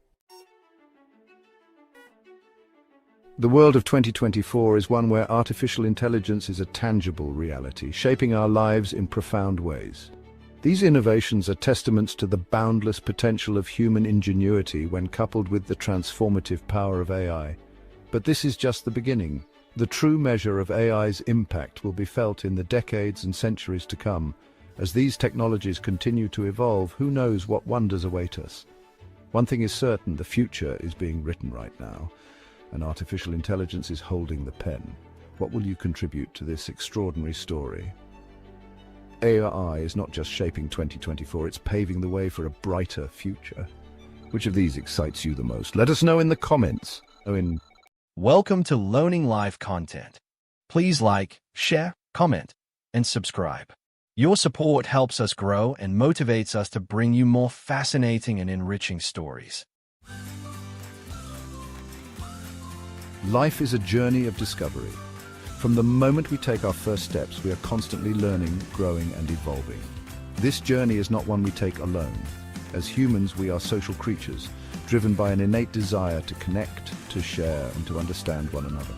The world of 2024 is one where artificial intelligence is a tangible reality, shaping our lives in profound ways. These innovations are testaments to the boundless potential of human ingenuity when coupled with the transformative power of AI. But this is just the beginning. The true measure of AI's impact will be felt in the decades and centuries to come. As these technologies continue to evolve, who knows what wonders await us? One thing is certain, the future is being written right now, and artificial intelligence is holding the pen. What will you contribute to this extraordinary story? AI is not just shaping 2024, it's paving the way for a brighter future. Which of these excites you the most? Let us know in the comments. Welcome to Learning Live Content. Please like, share, comment, and subscribe. Your support helps us grow and motivates us to bring you more fascinating and enriching stories. Life is a journey of discovery. From the moment we take our first steps, we are constantly learning, growing, and evolving. This journey is not one we take alone. As humans, we are social creatures, driven by an innate desire to connect, to share, and to understand one another.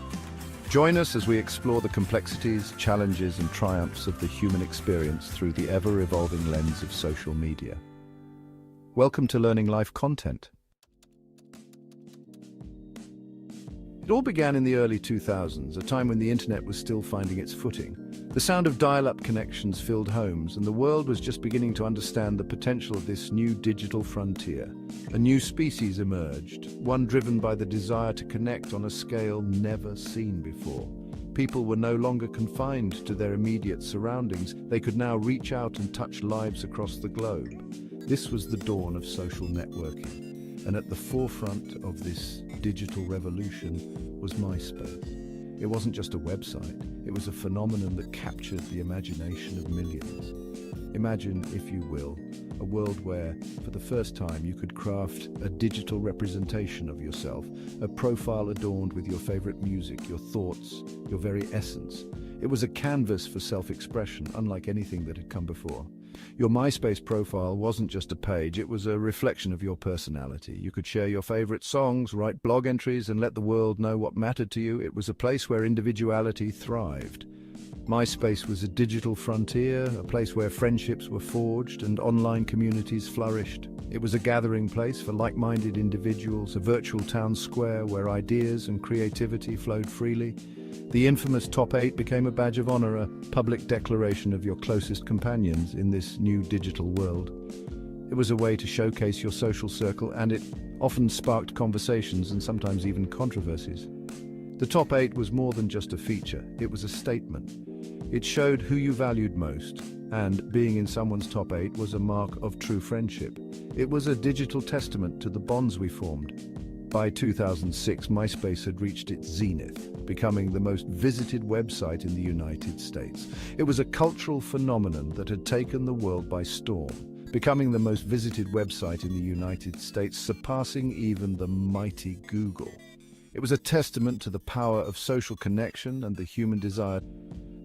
Join us as we explore the complexities, challenges, and triumphs of the human experience through the ever-evolving lens of social media. Welcome to Learning Live Content. It all began in the early 2000s, a time when the internet was still finding its footing. The sound of dial-up connections filled homes, and the world was just beginning to understand the potential of this new digital frontier. A new species emerged, one driven by the desire to connect on a scale never seen before. People were no longer confined to their immediate surroundings. They could now reach out and touch lives across the globe. This was the dawn of social networking. And at the forefront of this digital revolution was MySpace. It wasn't just a website, it was a phenomenon that captured the imagination of millions. Imagine, if you will, a world where, for the first time, you could craft a digital representation of yourself, a profile adorned with your favorite music, your thoughts, your very essence. It was a canvas for self-expression, unlike anything that had come before. Your MySpace profile wasn't just a page, it was a reflection of your personality. You could share your favorite songs, write blog entries, and let the world know what mattered to you. It was a place where individuality thrived. MySpace was a digital frontier, a place where friendships were forged and online communities flourished. It was a gathering place for like-minded individuals, a virtual town square where ideas and creativity flowed freely. The infamous Top 8 became a badge of honor, a public declaration of your closest companions in this new digital world. It was a way to showcase your social circle, and it often sparked conversations and sometimes even controversies. The Top 8 was more than just a feature, it was a statement. It showed who you valued most, and being in someone's top 8 was a mark of true friendship. It was a digital testament to the bonds we formed. By 2006, MySpace had reached its zenith, becoming the most visited website in the United States. It was a cultural phenomenon that had taken the world by storm, becoming the most visited website in the United States, surpassing even the mighty Google. It was a testament to the power of social connection and the human desire.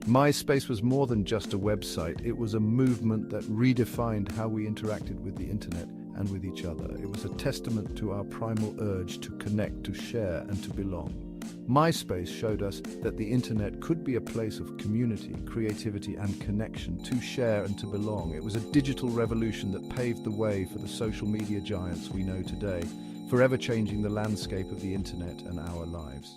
MySpace was more than just a website, it was a movement that redefined how we interacted with the internet and with each other. It was a testament to our primal urge to connect, to share, and to belong. MySpace showed us that the internet could be a place of community, creativity, and connection, to share and to belong. It was a digital revolution that paved the way for the social media giants we know today, forever changing the landscape of the internet and our lives.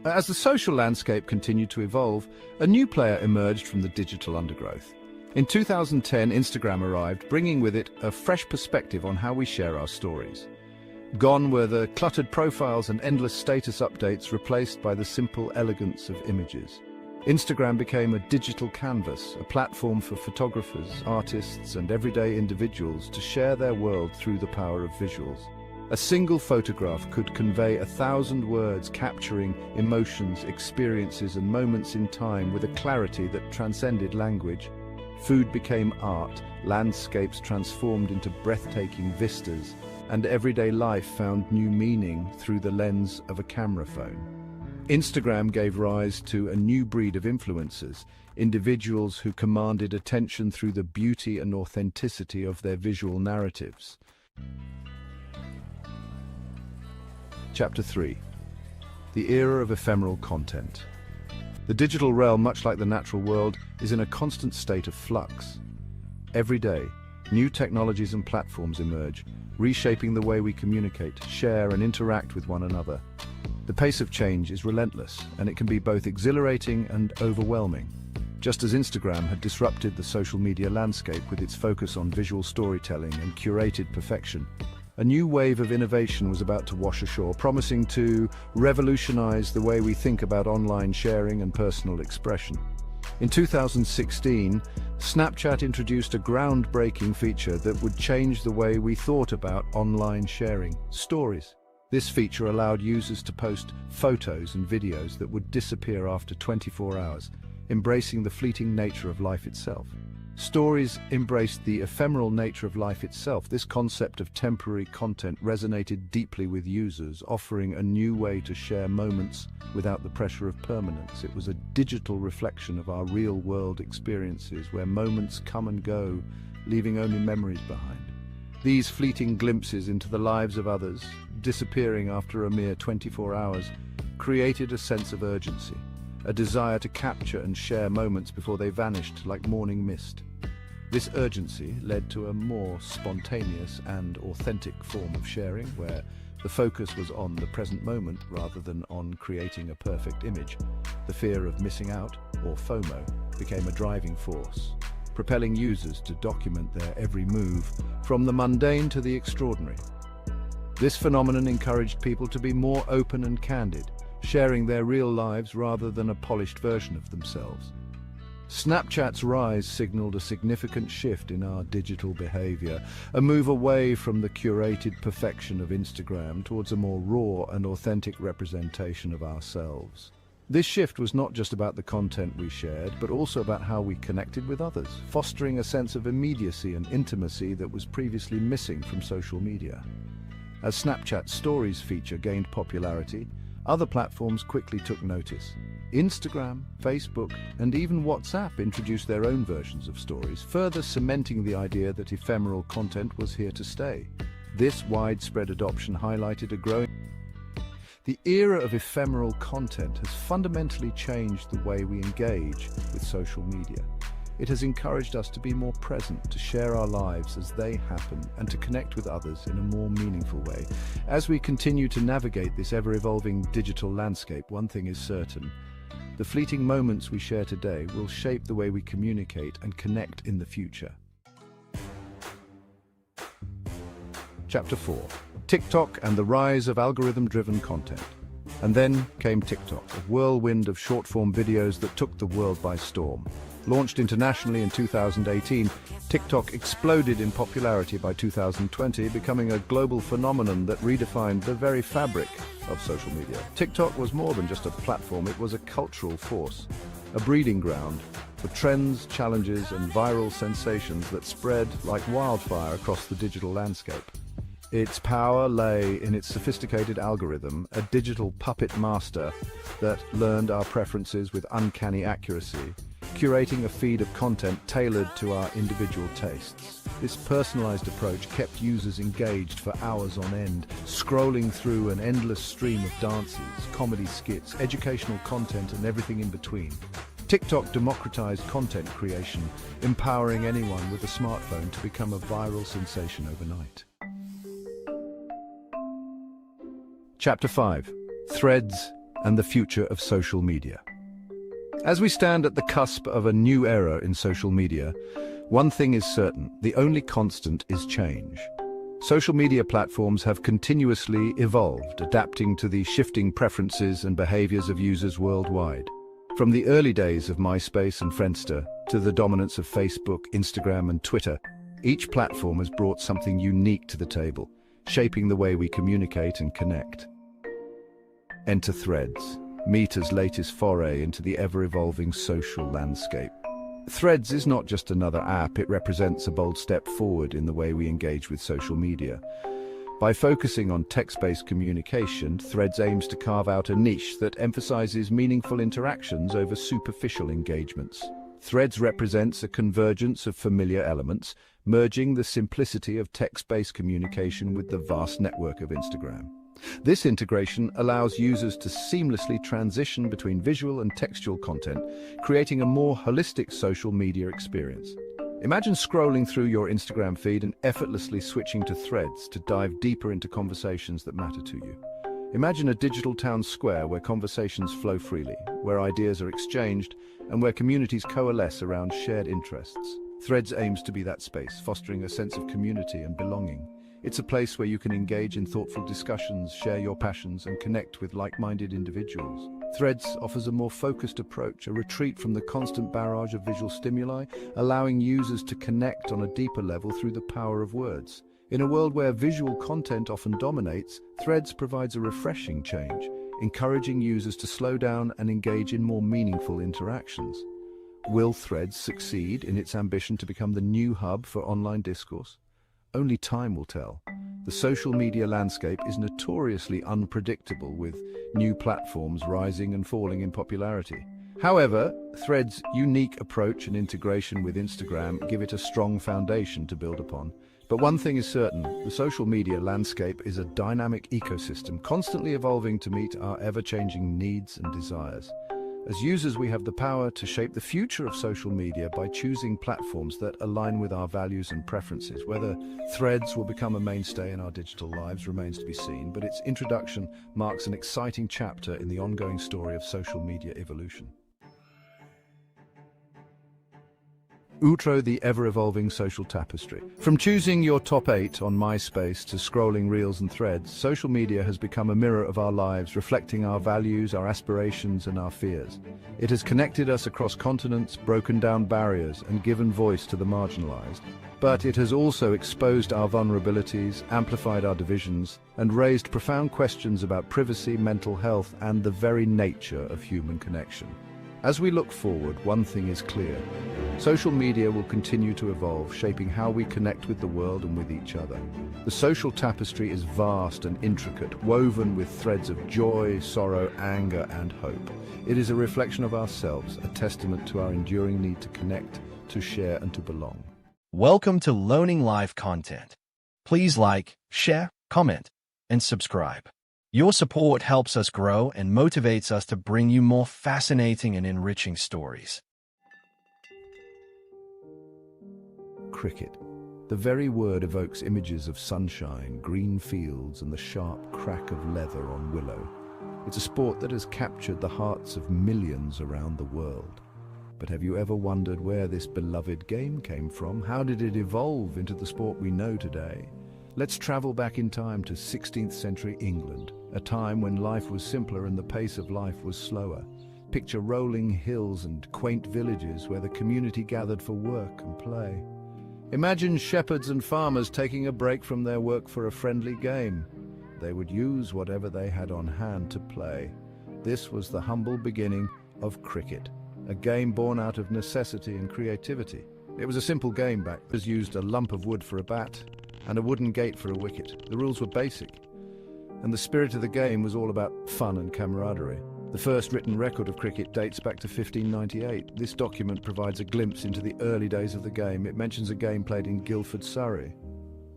As the social landscape continued to evolve, a new player emerged from the digital undergrowth. In 2010, Instagram arrived, bringing with it a fresh perspective on how we share our stories. Gone were the cluttered profiles and endless status updates, replaced by the simple elegance of images. Instagram became a digital canvas, a platform for photographers, artists, and everyday individuals to share their world through the power of visuals. A single photograph could convey 1,000 words, capturing emotions, experiences, and moments in time with a clarity that transcended language. Food became art, landscapes transformed into breathtaking vistas, and everyday life found new meaning through the lens of a camera phone. Instagram gave rise to a new breed of influencers, individuals who commanded attention through the beauty and authenticity of their visual narratives. Chapter 3. The Era of Ephemeral Content. The digital realm, much like the natural world, is in a constant state of flux. Every day, new technologies and platforms emerge, reshaping the way we communicate, share, and interact with one another. The pace of change is relentless, and it can be both exhilarating and overwhelming. Just as Instagram had disrupted the social media landscape with its focus on visual storytelling and curated perfection, a new wave of innovation was about to wash ashore, promising to revolutionize the way we think about online sharing and personal expression. In 2016, Snapchat introduced a groundbreaking feature that would change the way we thought about online sharing: stories. This feature allowed users to post photos and videos that would disappear after 24 hours, embracing the fleeting nature of life itself. Stories embraced the ephemeral nature of life itself. This concept of temporary content resonated deeply with users, offering a new way to share moments without the pressure of permanence. It was a digital reflection of our real-world experiences, where moments come and go, leaving only memories behind. These fleeting glimpses into the lives of others, disappearing after a mere 24 hours, created a sense of urgency, a desire to capture and share moments before they vanished like morning mist. This urgency led to a more spontaneous and authentic form of sharing, where the focus was on the present moment rather than on creating a perfect image. The fear of missing out, or FOMO, became a driving force, propelling users to document their every move, from the mundane to the extraordinary. This phenomenon encouraged people to be more open and candid, sharing their real lives rather than a polished version of themselves. Snapchat's rise signaled a significant shift in our digital behavior, a move away from the curated perfection of Instagram towards a more raw and authentic representation of ourselves. This shift was not just about the content we shared, but also about how we connected with others, fostering a sense of immediacy and intimacy that was previously missing from social media. As Snapchat's Stories feature gained popularity, other platforms quickly took notice. Instagram, Facebook, and even WhatsApp introduced their own versions of stories, further cementing the idea that ephemeral content was here to stay. This widespread adoption highlighted a growing... The era of ephemeral content has fundamentally changed the way we engage with social media. It has encouraged us to be more present, to share our lives as they happen, and to connect with others in a more meaningful way. As we continue to navigate this ever-evolving digital landscape, one thing is certain: the fleeting moments we share today will shape the way we communicate and connect in the future. Chapter 4. TikTok and the rise of algorithm-driven content. And then came TikTok, a whirlwind of short-form videos that took the world by storm. Launched internationally in 2018, TikTok exploded in popularity by 2020, becoming a global phenomenon that redefined the very fabric of social media. TikTok was more than just a platform, it was a cultural force, a breeding ground for trends, challenges, and viral sensations that spread like wildfire across the digital landscape. Its power lay in its sophisticated algorithm, a digital puppet master that learned our preferences with uncanny accuracy, curating a feed of content tailored to our individual tastes. This personalized approach kept users engaged for hours on end, scrolling through an endless stream of dances, comedy skits, educational content, and everything in between. TikTok democratized content creation, empowering anyone with a smartphone to become a viral sensation overnight. Chapter 5. Threads and the Future of Social Media. As we stand at the cusp of a new era in social media, one thing is certain: the only constant is change. Social media platforms have continuously evolved, adapting to the shifting preferences and behaviors of users worldwide. From the early days of MySpace and Friendster to the dominance of Facebook, Instagram, and Twitter, each platform has brought something unique to the table, shaping the way we communicate and connect. Enter Threads, Meta's latest foray into the ever-evolving social landscape. Threads is not just another app, it represents a bold step forward in the way we engage with social media. By focusing on text-based communication, Threads aims to carve out a niche that emphasizes meaningful interactions over superficial engagements. Threads represents a convergence of familiar elements, merging the simplicity of text-based communication with the vast network of Instagram. This integration allows users to seamlessly transition between visual and textual content, creating a more holistic social media experience. Imagine scrolling through your Instagram feed and effortlessly switching to Threads to dive deeper into conversations that matter to you. Imagine a digital town square where conversations flow freely, where ideas are exchanged, and where communities coalesce around shared interests. Threads aims to be that space, fostering a sense of community and belonging. It's a place where you can engage in thoughtful discussions, share your passions, and connect with like-minded individuals. Threads offers a more focused approach, a retreat from the constant barrage of visual stimuli, allowing users to connect on a deeper level through the power of words. In a world where visual content often dominates, Threads provides a refreshing change, encouraging users to slow down and engage in more meaningful interactions. Will Threads succeed in its ambition to become the new hub for online discourse? Only time will tell. The social media landscape is notoriously unpredictable, with new platforms rising and falling in popularity. However, Threads' unique approach and integration with Instagram give it a strong foundation to build upon. But one thing is certain, the social media landscape is a dynamic ecosystem, constantly evolving to meet our ever-changing needs and desires. As users, we have the power to shape the future of social media by choosing platforms that align with our values and preferences. Whether Threads will become a mainstay in our digital lives remains to be seen, but its introduction marks an exciting chapter in the ongoing story of social media evolution. Outro, the ever-evolving social tapestry. From choosing your top 8 on MySpace to scrolling reels and threads, social media has become a mirror of our lives, reflecting our values, our aspirations, and our fears. It has connected us across continents, broken down barriers, and given voice to the marginalized. But it has also exposed our vulnerabilities, amplified our divisions, and raised profound questions about privacy, mental health, and the very nature of human connection. As we look forward, one thing is clear. Social media will continue to evolve, shaping how we connect with the world and with each other. The social tapestry is vast and intricate, woven with threads of joy, sorrow, anger, and hope. It is a reflection of ourselves, a testament to our enduring need to connect, to share, and to belong. Welcome to Learning Live Content. Please like, share, comment, and subscribe. Your support helps us grow and motivates us to bring you more fascinating and enriching stories. Cricket. The very word evokes images of sunshine, green fields, and the sharp crack of leather on willow. It's a sport that has captured the hearts of millions around the world. But have you ever wondered where this beloved game came from? How did it evolve into the sport we know today? Let's travel back in time to 16th century England, a time when life was simpler and the pace of life was slower. Picture rolling hills and quaint villages where the community gathered for work and play. Imagine shepherds and farmers taking a break from their work for a friendly game. They would use whatever they had on hand to play. This was the humble beginning of cricket, a game born out of necessity and creativity. It was a simple game back then. It used a lump of wood for a bat and a wooden gate for a wicket. The rules were basic, and the spirit of the game was all about fun and camaraderie. The first written record of cricket dates back to 1598. This document provides a glimpse into the early days of the game. It mentions a game played in Guildford, Surrey.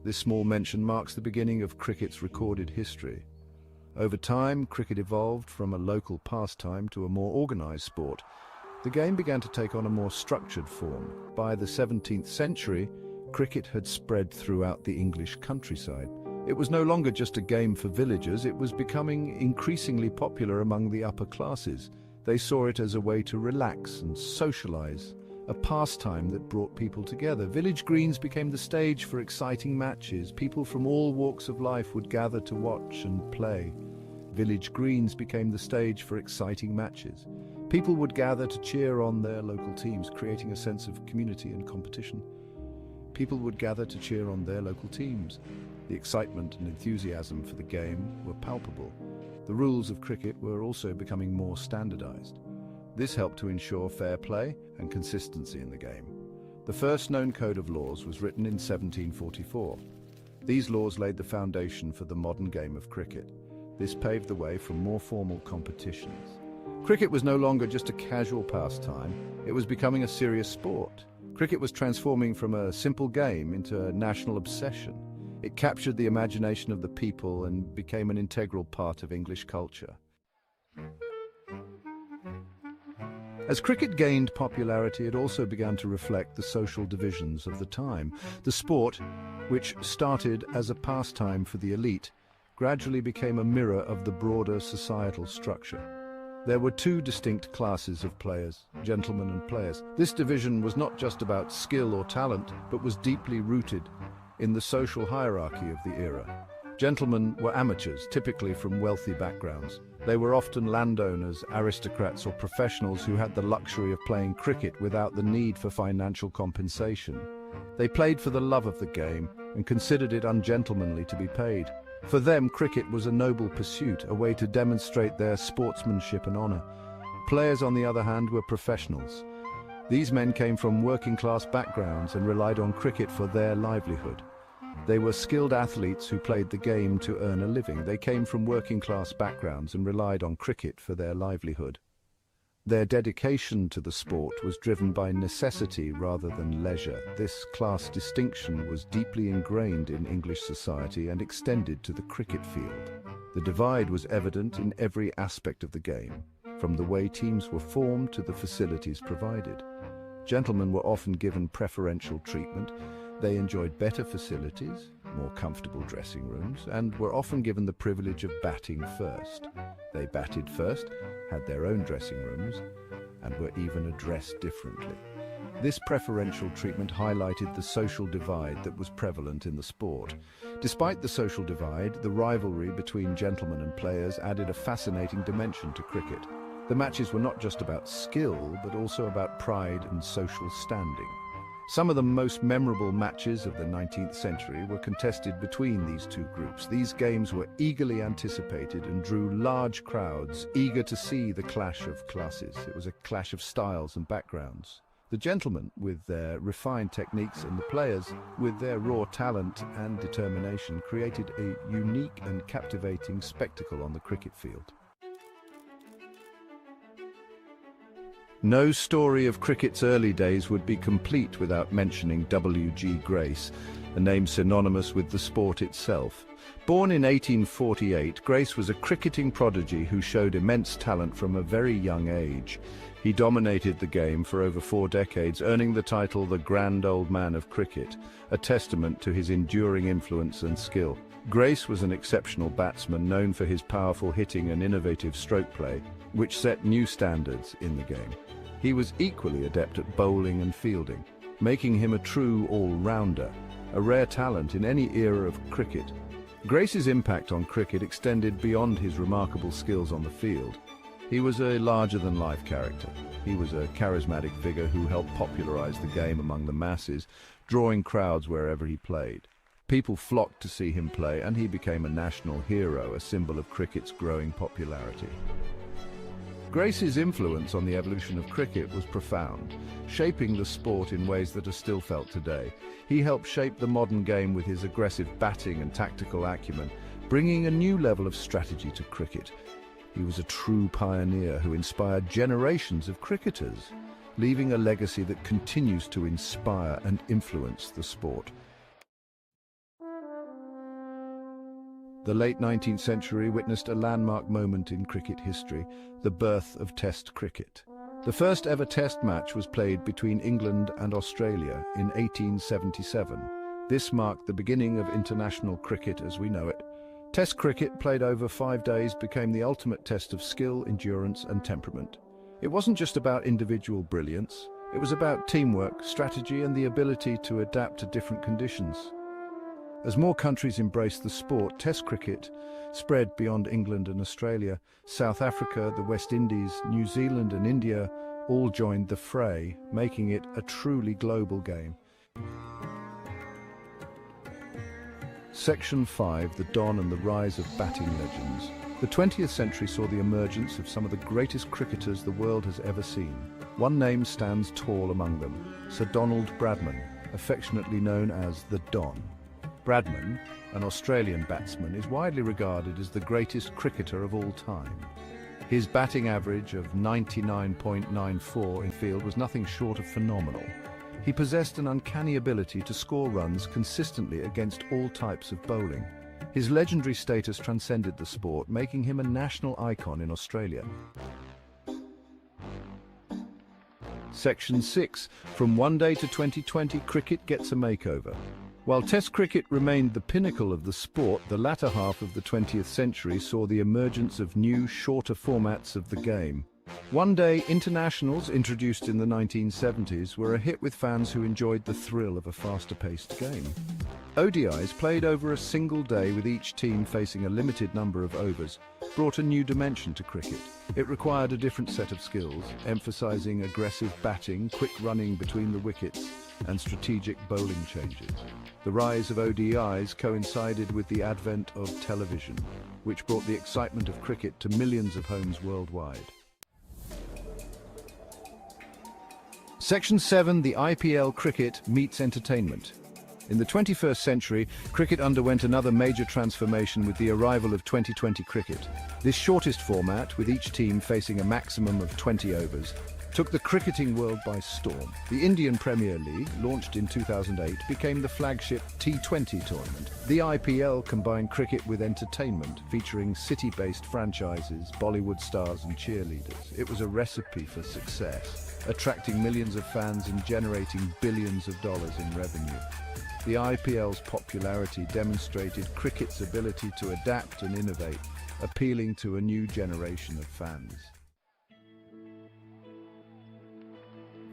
This small mention marks the beginning of cricket's recorded history. Over time, cricket evolved from a local pastime to a more organized sport. The game began to take on a more structured form. By the 17th century, cricket had spread throughout the English countryside. It was no longer just a game for villagers, it was becoming increasingly popular among the upper classes. They saw it as a way to relax and socialize, a pastime that brought people together. Village greens became the stage for exciting matches. People from all walks of life would gather to watch and play. Village greens became the stage for exciting matches. People would gather to cheer on their local teams, creating a sense of community and competition. People would gather to cheer on their local teams. The excitement and enthusiasm for the game were palpable. The rules of cricket were also becoming more standardized. This helped to ensure fair play and consistency in the game. The first known code of laws was written in 1744. These laws laid the foundation for the modern game of cricket. This paved the way for more formal competitions. Cricket was no longer just a casual pastime, it was becoming a serious sport. Cricket was transforming from a simple game into a national obsession. It captured the imagination of the people and became an integral part of English culture. As cricket gained popularity, it also began to reflect the social divisions of the time. The sport, which started as a pastime for the elite, gradually became a mirror of the broader societal structure. There were two distinct classes of players, gentlemen and players. This division was not just about skill or talent, but was deeply rooted in the social hierarchy of the era. Gentlemen were amateurs, typically from wealthy backgrounds. They were often landowners, aristocrats, or professionals who had the luxury of playing cricket without the need for financial compensation. They played for the love of the game and considered it ungentlemanly to be paid. For them, cricket was a noble pursuit, a way to demonstrate their sportsmanship and honor. Players, on the other hand, were professionals. These men came from working-class backgrounds and relied on cricket for their livelihood. They were skilled athletes who played the game to earn a living. They came from working-class backgrounds and relied on cricket for their livelihood. Their dedication to the sport was driven by necessity rather than leisure. This class distinction was deeply ingrained in English society and extended to the cricket field. The divide was evident in every aspect of the game, from the way teams were formed to the facilities provided. Gentlemen were often given preferential treatment. They enjoyed better facilities, more comfortable dressing rooms, and were often given the privilege of batting first. They batted first, had their own dressing rooms, and were even addressed differently. This preferential treatment highlighted the social divide that was prevalent in the sport. Despite the social divide, the rivalry between gentlemen and players added a fascinating dimension to cricket. The matches were not just about skill, but also about pride and social standing. Some of the most memorable matches of the 19th century were contested between these two groups. These games were eagerly anticipated and drew large crowds, eager to see the clash of classes. It was a clash of styles and backgrounds. The gentlemen, with their refined techniques, and the players, with their raw talent and determination, created a unique and captivating spectacle on the cricket field. No story of cricket's early days would be complete without mentioning W.G. Grace, a name synonymous with the sport itself. Born in 1848, Grace was a cricketing prodigy who showed immense talent from a very young age. He dominated the game for over 4 decades, earning the title the Grand Old Man of Cricket, a testament to his enduring influence and skill. Grace was an exceptional batsman known for his powerful hitting and innovative stroke play, which set new standards in the game. He was equally adept at bowling and fielding, making him a true all-rounder, a rare talent in any era of cricket. Grace's impact on cricket extended beyond his remarkable skills on the field. He was a larger-than-life character. He was a charismatic figure who helped popularize the game among the masses, drawing crowds wherever he played. People flocked to see him play, and he became a national hero, a symbol of cricket's growing popularity. Grace's influence on the evolution of cricket was profound, shaping the sport in ways that are still felt today. He helped shape the modern game with his aggressive batting and tactical acumen, bringing a new level of strategy to cricket. He was a true pioneer who inspired generations of cricketers, leaving a legacy that continues to inspire and influence the sport. The late 19th century witnessed a landmark moment in cricket history, the birth of Test cricket. The first ever Test match was played between England and Australia in 1877. This marked the beginning of international cricket as we know it. Test cricket, played over 5 days, became the ultimate test of skill, endurance, and temperament. It wasn't just about individual brilliance. It was about teamwork, strategy, and the ability to adapt to different conditions. As more countries embraced the sport, Test cricket spread beyond England and Australia. South Africa, the West Indies, New Zealand and India all joined the fray, making it a truly global game. Section 5, The Don and the Rise of Batting Legends. The 20th century saw the emergence of some of the greatest cricketers the world has ever seen. One name stands tall among them, Sir Donald Bradman, affectionately known as the Don. Bradman, an Australian batsman, is widely regarded as the greatest cricketer of all time. His batting average of 99.94 in field was nothing short of phenomenal. He possessed an uncanny ability to score runs consistently against all types of bowling. His legendary status transcended the sport, making him a national icon in Australia. Section 6. From one day to 2020, cricket gets a makeover. While Test cricket remained the pinnacle of the sport, the latter half of the 20th century saw the emergence of new, shorter formats of the game. One-day internationals, introduced in the 1970s, were a hit with fans who enjoyed the thrill of a faster-paced game. ODIs, played over a single day with each team facing a limited number of overs, brought a new dimension to cricket. It required a different set of skills, emphasizing aggressive batting, quick running between the wickets, and strategic bowling changes. The rise of ODIs coincided with the advent of television, which brought the excitement of cricket to millions of homes worldwide. Section 7, the IPL cricket meets entertainment. In the 21st century, cricket underwent another major transformation with the arrival of 2020 cricket. This shortest format, with each team facing a maximum of 20 overs, took the cricketing world by storm. The Indian Premier League, launched in 2008, became the flagship T20 tournament. The IPL combined cricket with entertainment, featuring city-based franchises, Bollywood stars and cheerleaders. It was a recipe for success, attracting millions of fans and generating billions of dollars in revenue. The IPL's popularity demonstrated cricket's ability to adapt and innovate, appealing to a new generation of fans.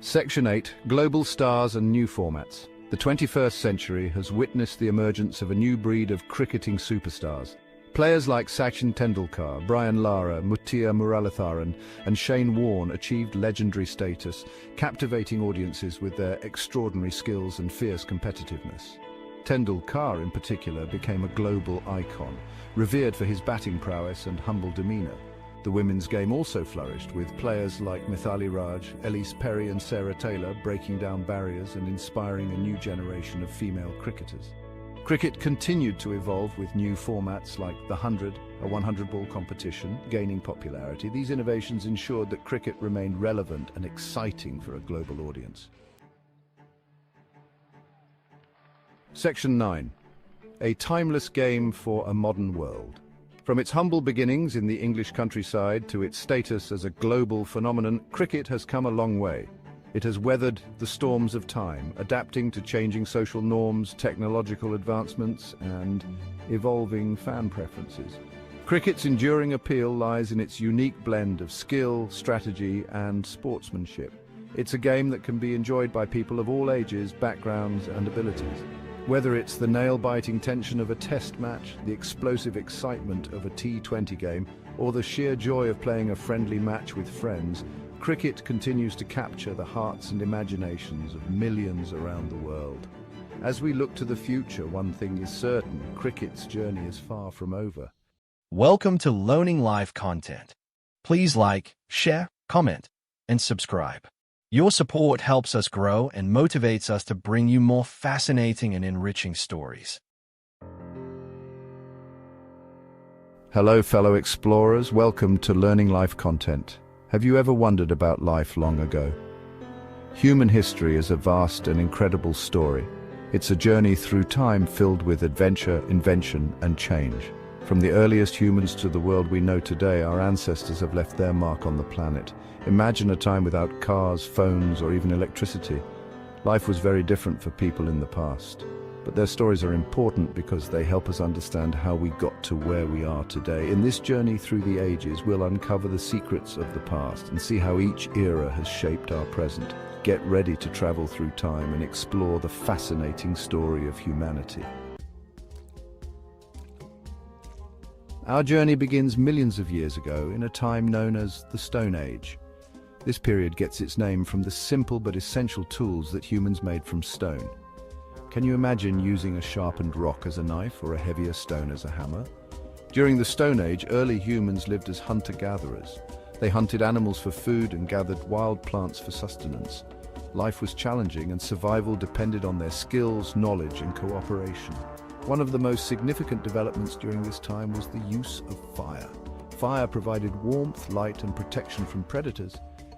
Section 8, Global Stars and New Formats. The 21st century has witnessed the emergence of a new breed of cricketing superstars. Players like Sachin Tendulkar, Brian Lara, Muttiah Muralitharan, and Shane Warne achieved legendary status, captivating audiences with their extraordinary skills and fierce competitiveness. Tendulkar, in particular, became a global icon, revered for his batting prowess and humble demeanor. The women's game also flourished, with players like Mithali Raj, Elise Perry and Sarah Taylor breaking down barriers and inspiring a new generation of female cricketers. Cricket continued to evolve with new formats like the 100, a 100-ball competition, gaining popularity. These innovations ensured that cricket remained relevant and exciting for a global audience. Section 9. A timeless game for a modern world. From its humble beginnings in the English countryside to its status as a global phenomenon, cricket has come a long way. It has weathered the storms of time, adapting to changing social norms, technological advancements, and evolving fan preferences. Cricket's enduring appeal lies in its unique blend of skill, strategy, and sportsmanship. It's a game that can be enjoyed by people of all ages, backgrounds, and abilities. Whether it's the nail-biting tension of a test match, the explosive excitement of a T20 game, or the sheer joy of playing a friendly match with friends, cricket continues to capture the hearts and imaginations of millions around the world. As we look to the future, one thing is certain: cricket's journey is far from over. Welcome to Learning Live content. Please like, share, comment, and subscribe. Your support helps us grow and motivates us to bring you more fascinating and enriching stories. Hello, fellow explorers. Welcome to Learning Life content. Have you ever wondered about life long ago? Human history is a vast and incredible story. It's a journey through time filled with adventure, invention, and change. From the earliest humans to the world we know today, our ancestors have left their mark on the planet. Imagine a time without cars, phones, or even electricity. Life was very different for people in the past. But their stories are important because they help us understand how we got to where we are today. In this journey through the ages, we'll uncover the secrets of the past and see how each era has shaped our present. Get ready to travel through time and explore the fascinating story of humanity. Our journey begins millions of years ago in a time known as the Stone Age. This period gets its name from the simple but essential tools that humans made from stone. Can you imagine using a sharpened rock as a knife or a heavier stone as a hammer? During the Stone Age, early humans lived as hunter-gatherers. They hunted animals for food and gathered wild plants for sustenance. Life was challenging and survival depended on their skills, knowledge, and cooperation. One of the most significant developments during this time was the use of fire. Fire provided warmth, light, and protection from predators.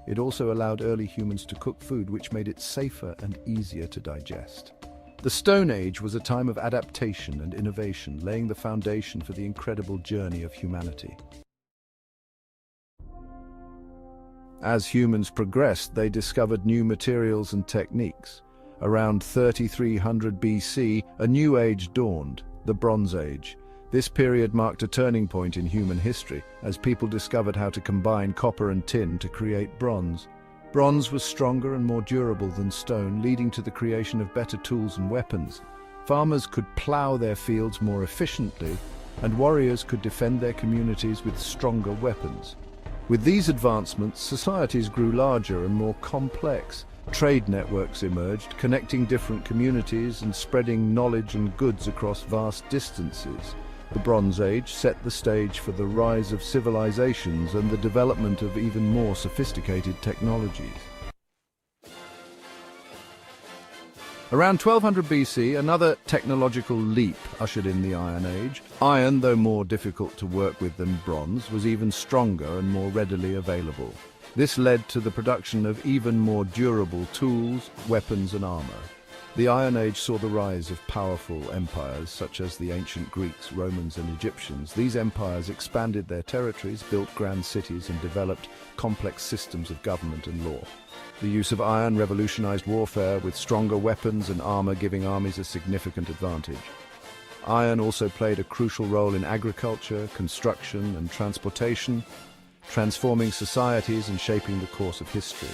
It also allowed early humans to cook food, which made it safer and easier to digest. The Stone Age was a time of adaptation and innovation, laying the foundation for the incredible journey of humanity. As humans progressed, they discovered new materials and techniques. Around 3300 BC, a new age dawned, the Bronze Age. This period marked a turning point in human history, as people discovered how to combine copper and tin to create bronze. Bronze was stronger and more durable than stone, leading to the creation of better tools and weapons. Farmers could plow their fields more efficiently, and warriors could defend their communities with stronger weapons. With these advancements, societies grew larger and more complex. Trade networks emerged, connecting different communities and spreading knowledge and goods across vast distances. The Bronze Age set the stage for the rise of civilizations and the development of even more sophisticated technologies. Around 1200 BC, another technological leap ushered in the Iron Age. Iron, though more difficult to work with than bronze, was even stronger and more readily available. This led to the production of even more durable tools, weapons, and armor. The Iron Age saw the rise of powerful empires such as the ancient Greeks, Romans, and Egyptians. These empires expanded their territories, built grand cities, and developed complex systems of government and law. The use of iron revolutionized warfare, with stronger weapons and armor giving armies a significant advantage. Iron also played a crucial role in agriculture, construction, and transportation, transforming societies and shaping the course of history.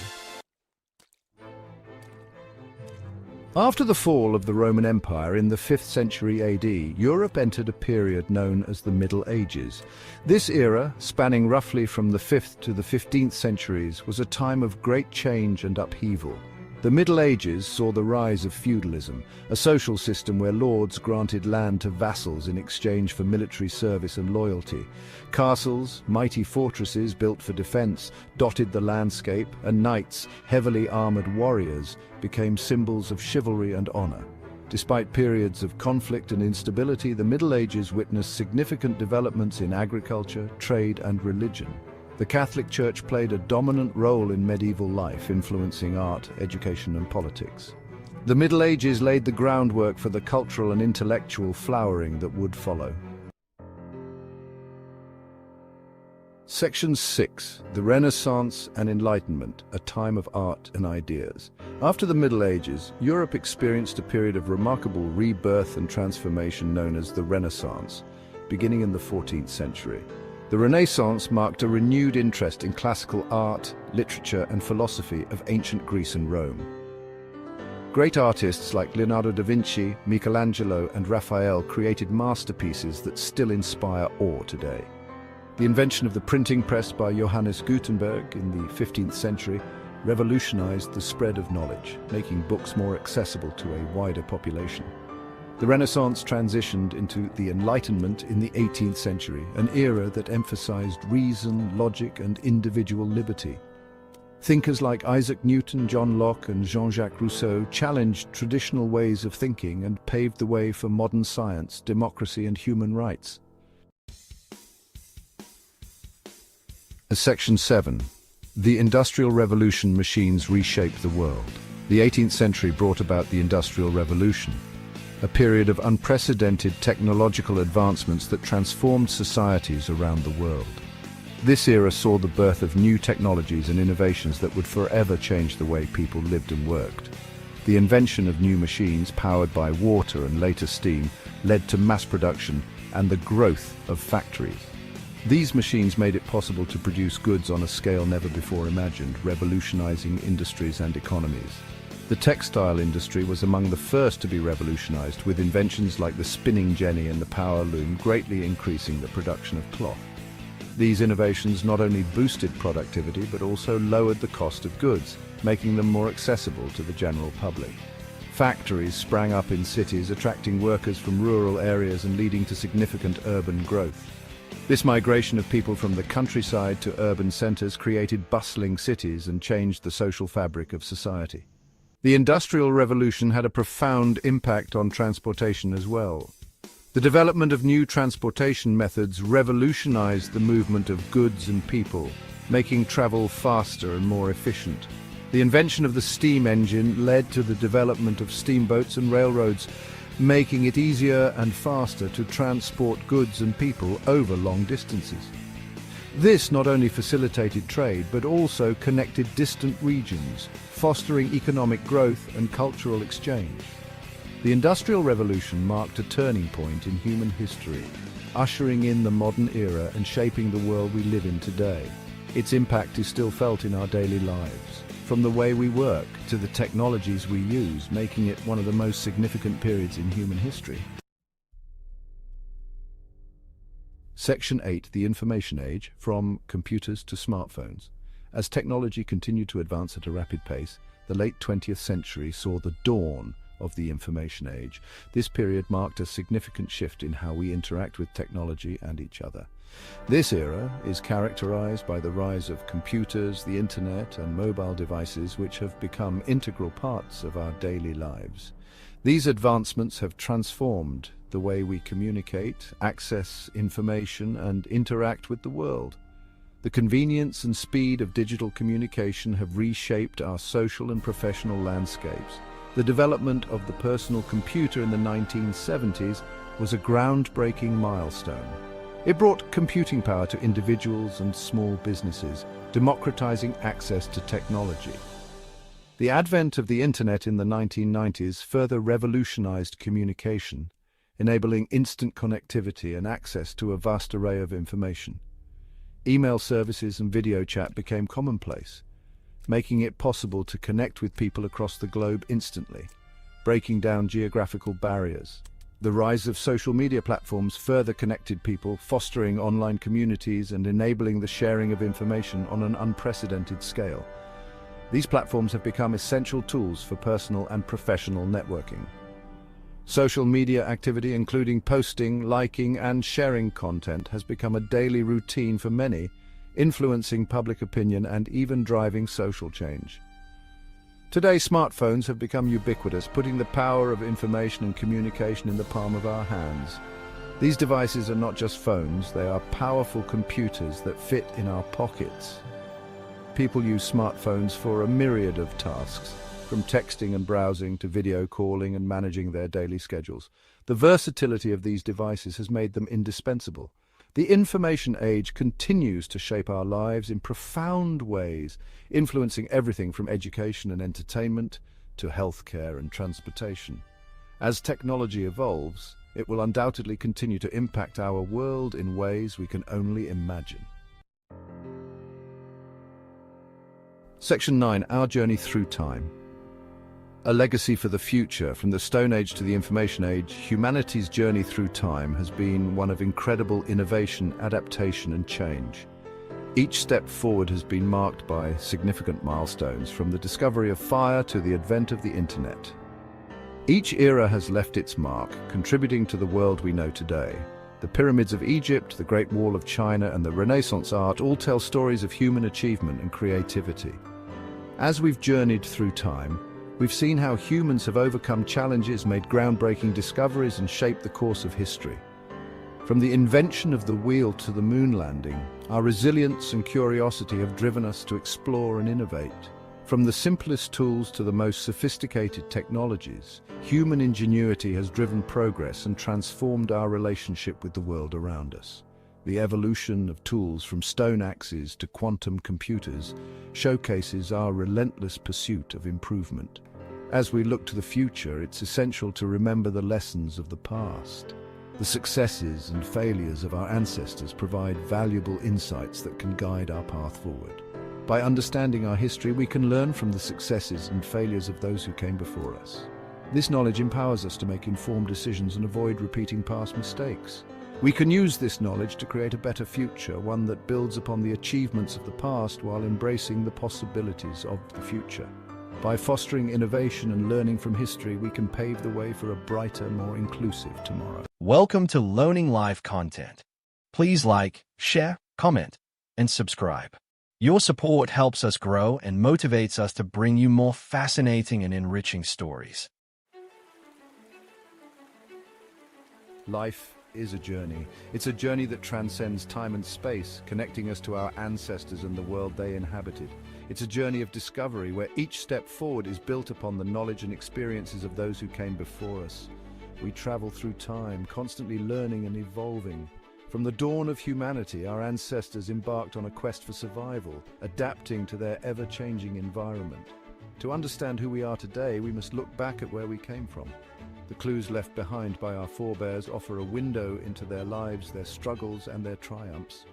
After the fall of the Roman Empire in the 5th century AD, Europe entered a period known as the Middle Ages. This era, spanning roughly from the 5th to the 15th centuries, was a time of great change and upheaval. The Middle Ages saw the rise of feudalism, a social system where lords granted land to vassals in exchange for military service and loyalty. Castles, mighty fortresses built for defense, dotted the landscape, and knights, heavily armored warriors, became symbols of chivalry and honor. Despite periods of conflict and instability, the Middle Ages witnessed significant developments in agriculture, trade, and religion. The Catholic Church played a dominant role in medieval life, influencing art, education, and politics. The Middle Ages laid the groundwork for the cultural and intellectual flowering that would follow. Section 6. The Renaissance and Enlightenment, a time of art and ideas. After the Middle Ages, Europe experienced a period of remarkable rebirth and transformation known as the Renaissance, beginning in the 14th century. The Renaissance marked a renewed interest in classical art, literature, and philosophy of ancient Greece and Rome. Great artists like Leonardo da Vinci, Michelangelo, and Raphael created masterpieces that still inspire awe today. The invention of the printing press by Johannes Gutenberg in the 15th century revolutionized the spread of knowledge, making books more accessible to a wider population. The Renaissance transitioned into the Enlightenment in the 18th century, an era that emphasized reason, logic, and individual liberty. Thinkers like Isaac Newton, John Locke, and Jean-Jacques Rousseau challenged traditional ways of thinking and paved the way for modern science, democracy, and human rights. Section 7. The Industrial Revolution machines reshaped the world. The 18th century brought about the Industrial Revolution, a period of unprecedented technological advancements that transformed societies around the world. This era saw the birth of new technologies and innovations that would forever change the way people lived and worked. The invention of new machines powered by water and later steam led to mass production and the growth of factories. These machines made it possible to produce goods on a scale never before imagined, revolutionizing industries and economies. The textile industry was among the first to be revolutionized, with inventions like the spinning jenny and the power loom greatly increasing the production of cloth. These innovations not only boosted productivity but also lowered the cost of goods, making them more accessible to the general public. Factories sprang up in cities, attracting workers from rural areas and leading to significant urban growth. This migration of people from the countryside to urban centers created bustling cities and changed the social fabric of society. The Industrial Revolution had a profound impact on transportation as well. The development of new transportation methods revolutionized the movement of goods and people, making travel faster and more efficient. The invention of the steam engine led to the development of steamboats and railroads, making it easier and faster to transport goods and people over long distances. This not only facilitated trade but also connected distant regions, fostering economic growth and cultural exchange. The Industrial Revolution marked a turning point in human history, ushering in the modern era and shaping the world we live in today. Its impact is still felt in our daily lives, from the way we work to the technologies we use, making it one of the most significant periods in human history. Section 8, the Information Age, from computers to smartphones. As technology continued to advance at a rapid pace, the late 20th century saw the dawn of the Information Age. This period marked a significant shift in how we interact with technology and each other. This era is characterized by the rise of computers, the internet, and mobile devices which have become integral parts of our daily lives. These advancements have transformed the way we communicate, access information, and interact with the world. The convenience and speed of digital communication have reshaped our social and professional landscapes. The development of the personal computer in the 1970s was a groundbreaking milestone. It brought computing power to individuals and small businesses, democratizing access to technology. The advent of the internet in the 1990s further revolutionized communication, enabling instant connectivity and access to a vast array of information. Email services and video chat became commonplace, making it possible to connect with people across the globe instantly, breaking down geographical barriers. The rise of social media platforms further connected people, fostering online communities and enabling the sharing of information on an unprecedented scale. These platforms have become essential tools for personal and professional networking. Social media activity, including posting, liking, and sharing content, has become a daily routine for many, influencing public opinion and even driving social change. Today, smartphones have become ubiquitous, putting the power of information and communication in the palm of our hands. These devices are not just phones, they are powerful computers that fit in our pockets. People use smartphones for a myriad of tasks, from texting and browsing to video calling and managing their daily schedules. The versatility of these devices has made them indispensable. The information age continues to shape our lives in profound ways, influencing everything from education and entertainment to healthcare and transportation. As technology evolves, it will undoubtedly continue to impact our world in ways we can only imagine. Section 9, Our Journey Through Time. A legacy for the future. From the Stone Age to the Information Age, humanity's journey through time has been one of incredible innovation, adaptation, and change. Each step forward has been marked by significant milestones, from the discovery of fire to the advent of the internet. Each era has left its mark, contributing to the world we know today. The pyramids of Egypt, the Great Wall of China, and the Renaissance art all tell stories of human achievement and creativity. As we've journeyed through time, we've seen how humans have overcome challenges, made groundbreaking discoveries, and shaped the course of history. From the invention of the wheel to the moon landing, our resilience and curiosity have driven us to explore and innovate. From the simplest tools to the most sophisticated technologies, human ingenuity has driven progress and transformed our relationship with the world around us. The evolution of tools from stone axes to quantum computers showcases our relentless pursuit of improvement. As we look to the future, it's essential to remember the lessons of the past. The successes and failures of our ancestors provide valuable insights that can guide our path forward. By understanding our history, we can learn from the successes and failures of those who came before us. This knowledge empowers us to make informed decisions and avoid repeating past mistakes. We can use this knowledge to create a better future, one that builds upon the achievements of the past while embracing the possibilities of the future. By fostering innovation and learning from history, we can pave the way for a brighter, more inclusive tomorrow. Welcome to Learning Live content. Please like, share, comment, and subscribe. Your support helps us grow and motivates us to bring you more fascinating and enriching stories. Life is a journey. It's a journey that transcends time and space, connecting us to our ancestors and the world they inhabited. It's a journey of discovery where each step forward is built upon the knowledge and experiences of those who came before us. We travel through time, constantly learning and evolving. From the dawn of humanity, our ancestors embarked on a quest for survival, adapting to their ever-changing environment. To understand who we are today, we must look back at where we came from. The clues left behind by our forebears offer a window into their lives, their struggles, and their triumphs.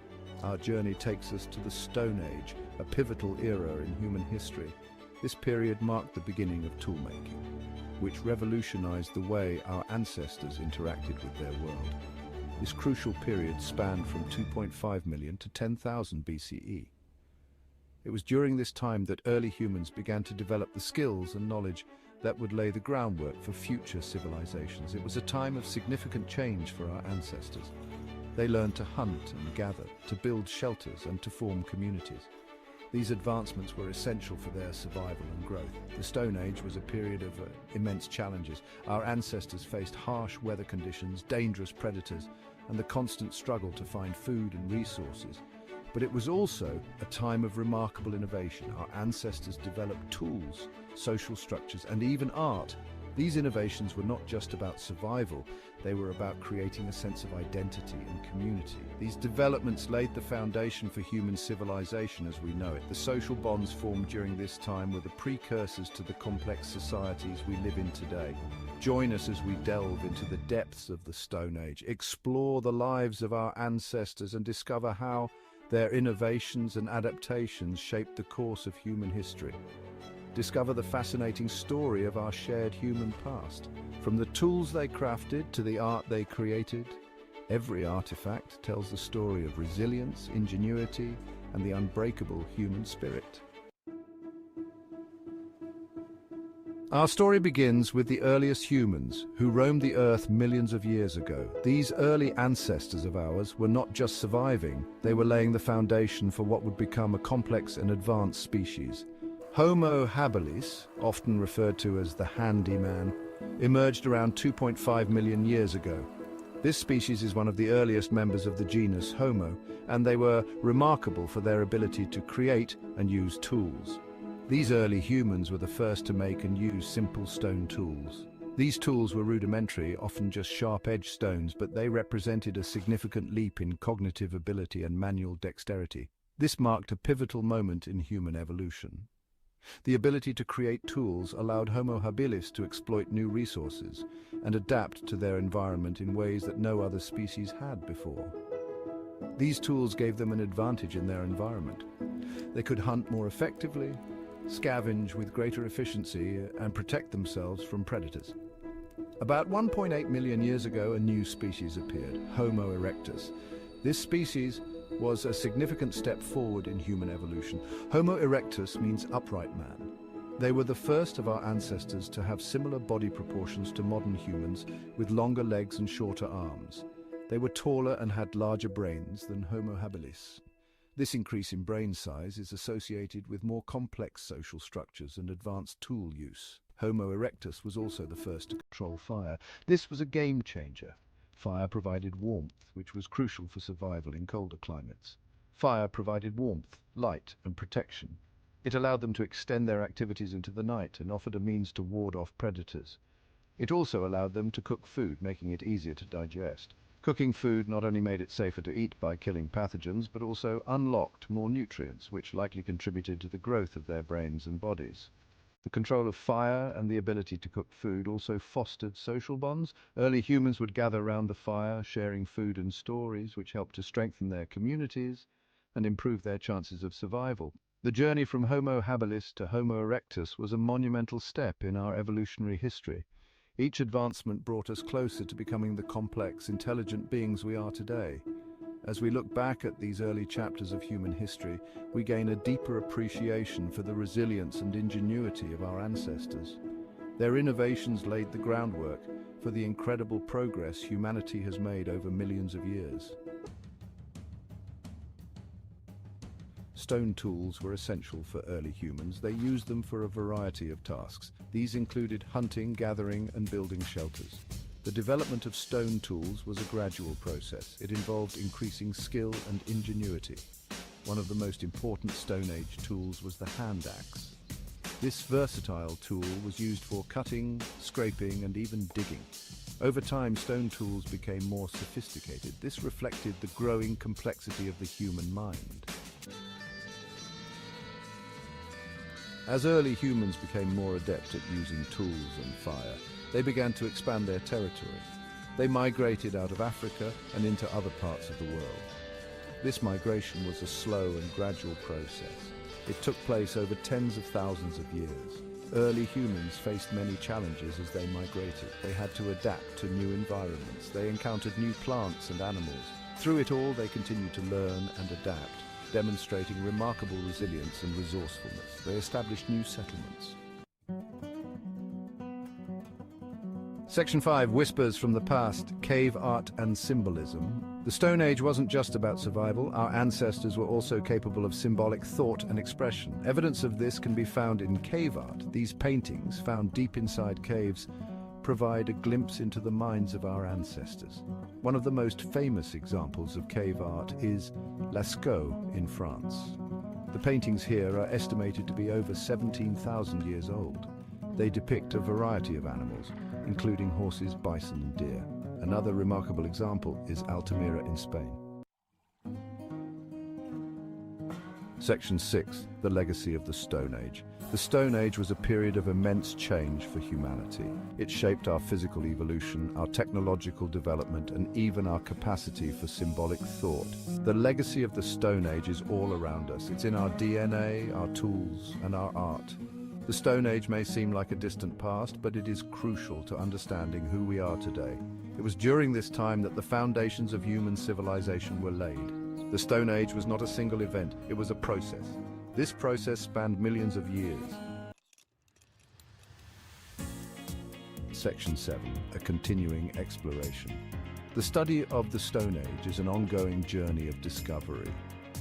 Our journey takes us to the Stone Age, a pivotal era in human history. This period marked the beginning of toolmaking, which revolutionized the way our ancestors interacted with their world. This crucial period spanned from 2.5 million to 10,000 BCE. It was during this time that early humans began to develop the skills and knowledge that would lay the groundwork for future civilizations. It was a time of significant change for our ancestors. They learned to hunt and gather, to build shelters and to form communities. These advancements were essential for their survival and growth. The Stone Age was a period of immense challenges. Our ancestors faced harsh weather conditions, dangerous predators, and the constant struggle to find food and resources. But it was also a time of remarkable innovation. Our ancestors developed tools, social structures, and even art. These innovations were not just about survival, they were about creating a sense of identity and community. These developments laid the foundation for human civilization as we know it. The social bonds formed during this time were the precursors to the complex societies we live in today. Join us as we delve into the depths of the Stone Age, explore the lives of our ancestors, and discover how their innovations and adaptations shaped the course of human history. Discover the fascinating story of our shared human past. From the tools they crafted to the art they created, every artifact tells the story of resilience, ingenuity, and the unbreakable human spirit. Our story begins with the earliest humans who roamed the earth millions of years ago. These early ancestors of ours were not just surviving, they were laying the foundation for what would become a complex and advanced species. Homo habilis, often referred to as the handyman, emerged around 2.5 million years ago. This species is one of the earliest members of the genus Homo, and they were remarkable for their ability to create and use tools. These early humans were the first to make and use simple stone tools. These tools were rudimentary, often just sharp-edged stones, but they represented a significant leap in cognitive ability and manual dexterity. This marked a pivotal moment in human evolution. The ability to create tools allowed Homo habilis to exploit new resources and adapt to their environment in ways that no other species had before. These tools gave them an advantage in their environment. They could hunt more effectively, scavenge with greater efficiency, and protect themselves from predators. About 1.8 million years ago, a new species appeared, Homo erectus. This species was a significant step forward in human evolution. Homo erectus means upright man. They were the first of our ancestors to have similar body proportions to modern humans, with longer legs and shorter arms. They were taller and had larger brains than Homo habilis. This increase in brain size is associated with more complex social structures and advanced tool use. Homo erectus was also the first to control fire. This was a game changer. Fire provided warmth, which was crucial for survival in colder climates. Fire provided warmth, light, and protection. It allowed them to extend their activities into the night and offered a means to ward off predators. It also allowed them to cook food, making it easier to digest. Cooking food not only made it safer to eat by killing pathogens, but also unlocked more nutrients, which likely contributed to the growth of their brains and bodies. The control of fire and the ability to cook food also fostered social bonds. Early humans would gather around the fire, sharing food and stories, which helped to strengthen their communities and improve their chances of survival. The journey from Homo habilis to Homo erectus was a monumental step in our evolutionary history. Each advancement brought us closer to becoming the complex, intelligent beings we are today. As we look back at these early chapters of human history, we gain a deeper appreciation for the resilience and ingenuity of our ancestors. Their innovations laid the groundwork for the incredible progress humanity has made over millions of years. Stone tools were essential for early humans. They used them for a variety of tasks. These included hunting, gathering, and building shelters. The development of stone tools was a gradual process. It involved increasing skill and ingenuity. One of the most important Stone Age tools was the hand axe. This versatile tool was used for cutting, scraping, and even digging. Over time, stone tools became more sophisticated. This reflected the growing complexity of the human mind. As early humans became more adept at using tools and fire, they began to expand their territory. They migrated out of Africa and into other parts of the world. This migration was a slow and gradual process. It took place over tens of thousands of years. Early humans faced many challenges as they migrated. They had to adapt to new environments. They encountered new plants and animals. Through it all, they continued to learn and adapt, demonstrating remarkable resilience and resourcefulness. They established new settlements. Section 5, Whispers from the Past, Cave Art and Symbolism. The Stone Age wasn't just about survival. Our ancestors were also capable of symbolic thought and expression. Evidence of this can be found in cave art. These paintings, found deep inside caves, provide a glimpse into the minds of our ancestors. One of the most famous examples of cave art is Lascaux in France. The paintings here are estimated to be over 17,000 years old. They depict a variety of animals, including horses, bison, and deer. Another remarkable example is Altamira in Spain. Section 6, The Legacy of the Stone Age. The Stone Age was a period of immense change for humanity. It shaped our physical evolution, our technological development, and even our capacity for symbolic thought. The legacy of the Stone Age is all around us. It's in our DNA, our tools, and our art. The Stone Age may seem like a distant past, but it is crucial to understanding who we are today. It was during this time that the foundations of human civilization were laid. The Stone Age was not a single event, it was a process. This process spanned millions of years. Section 7, A Continuing Exploration. The study of the Stone Age is an ongoing journey of discovery.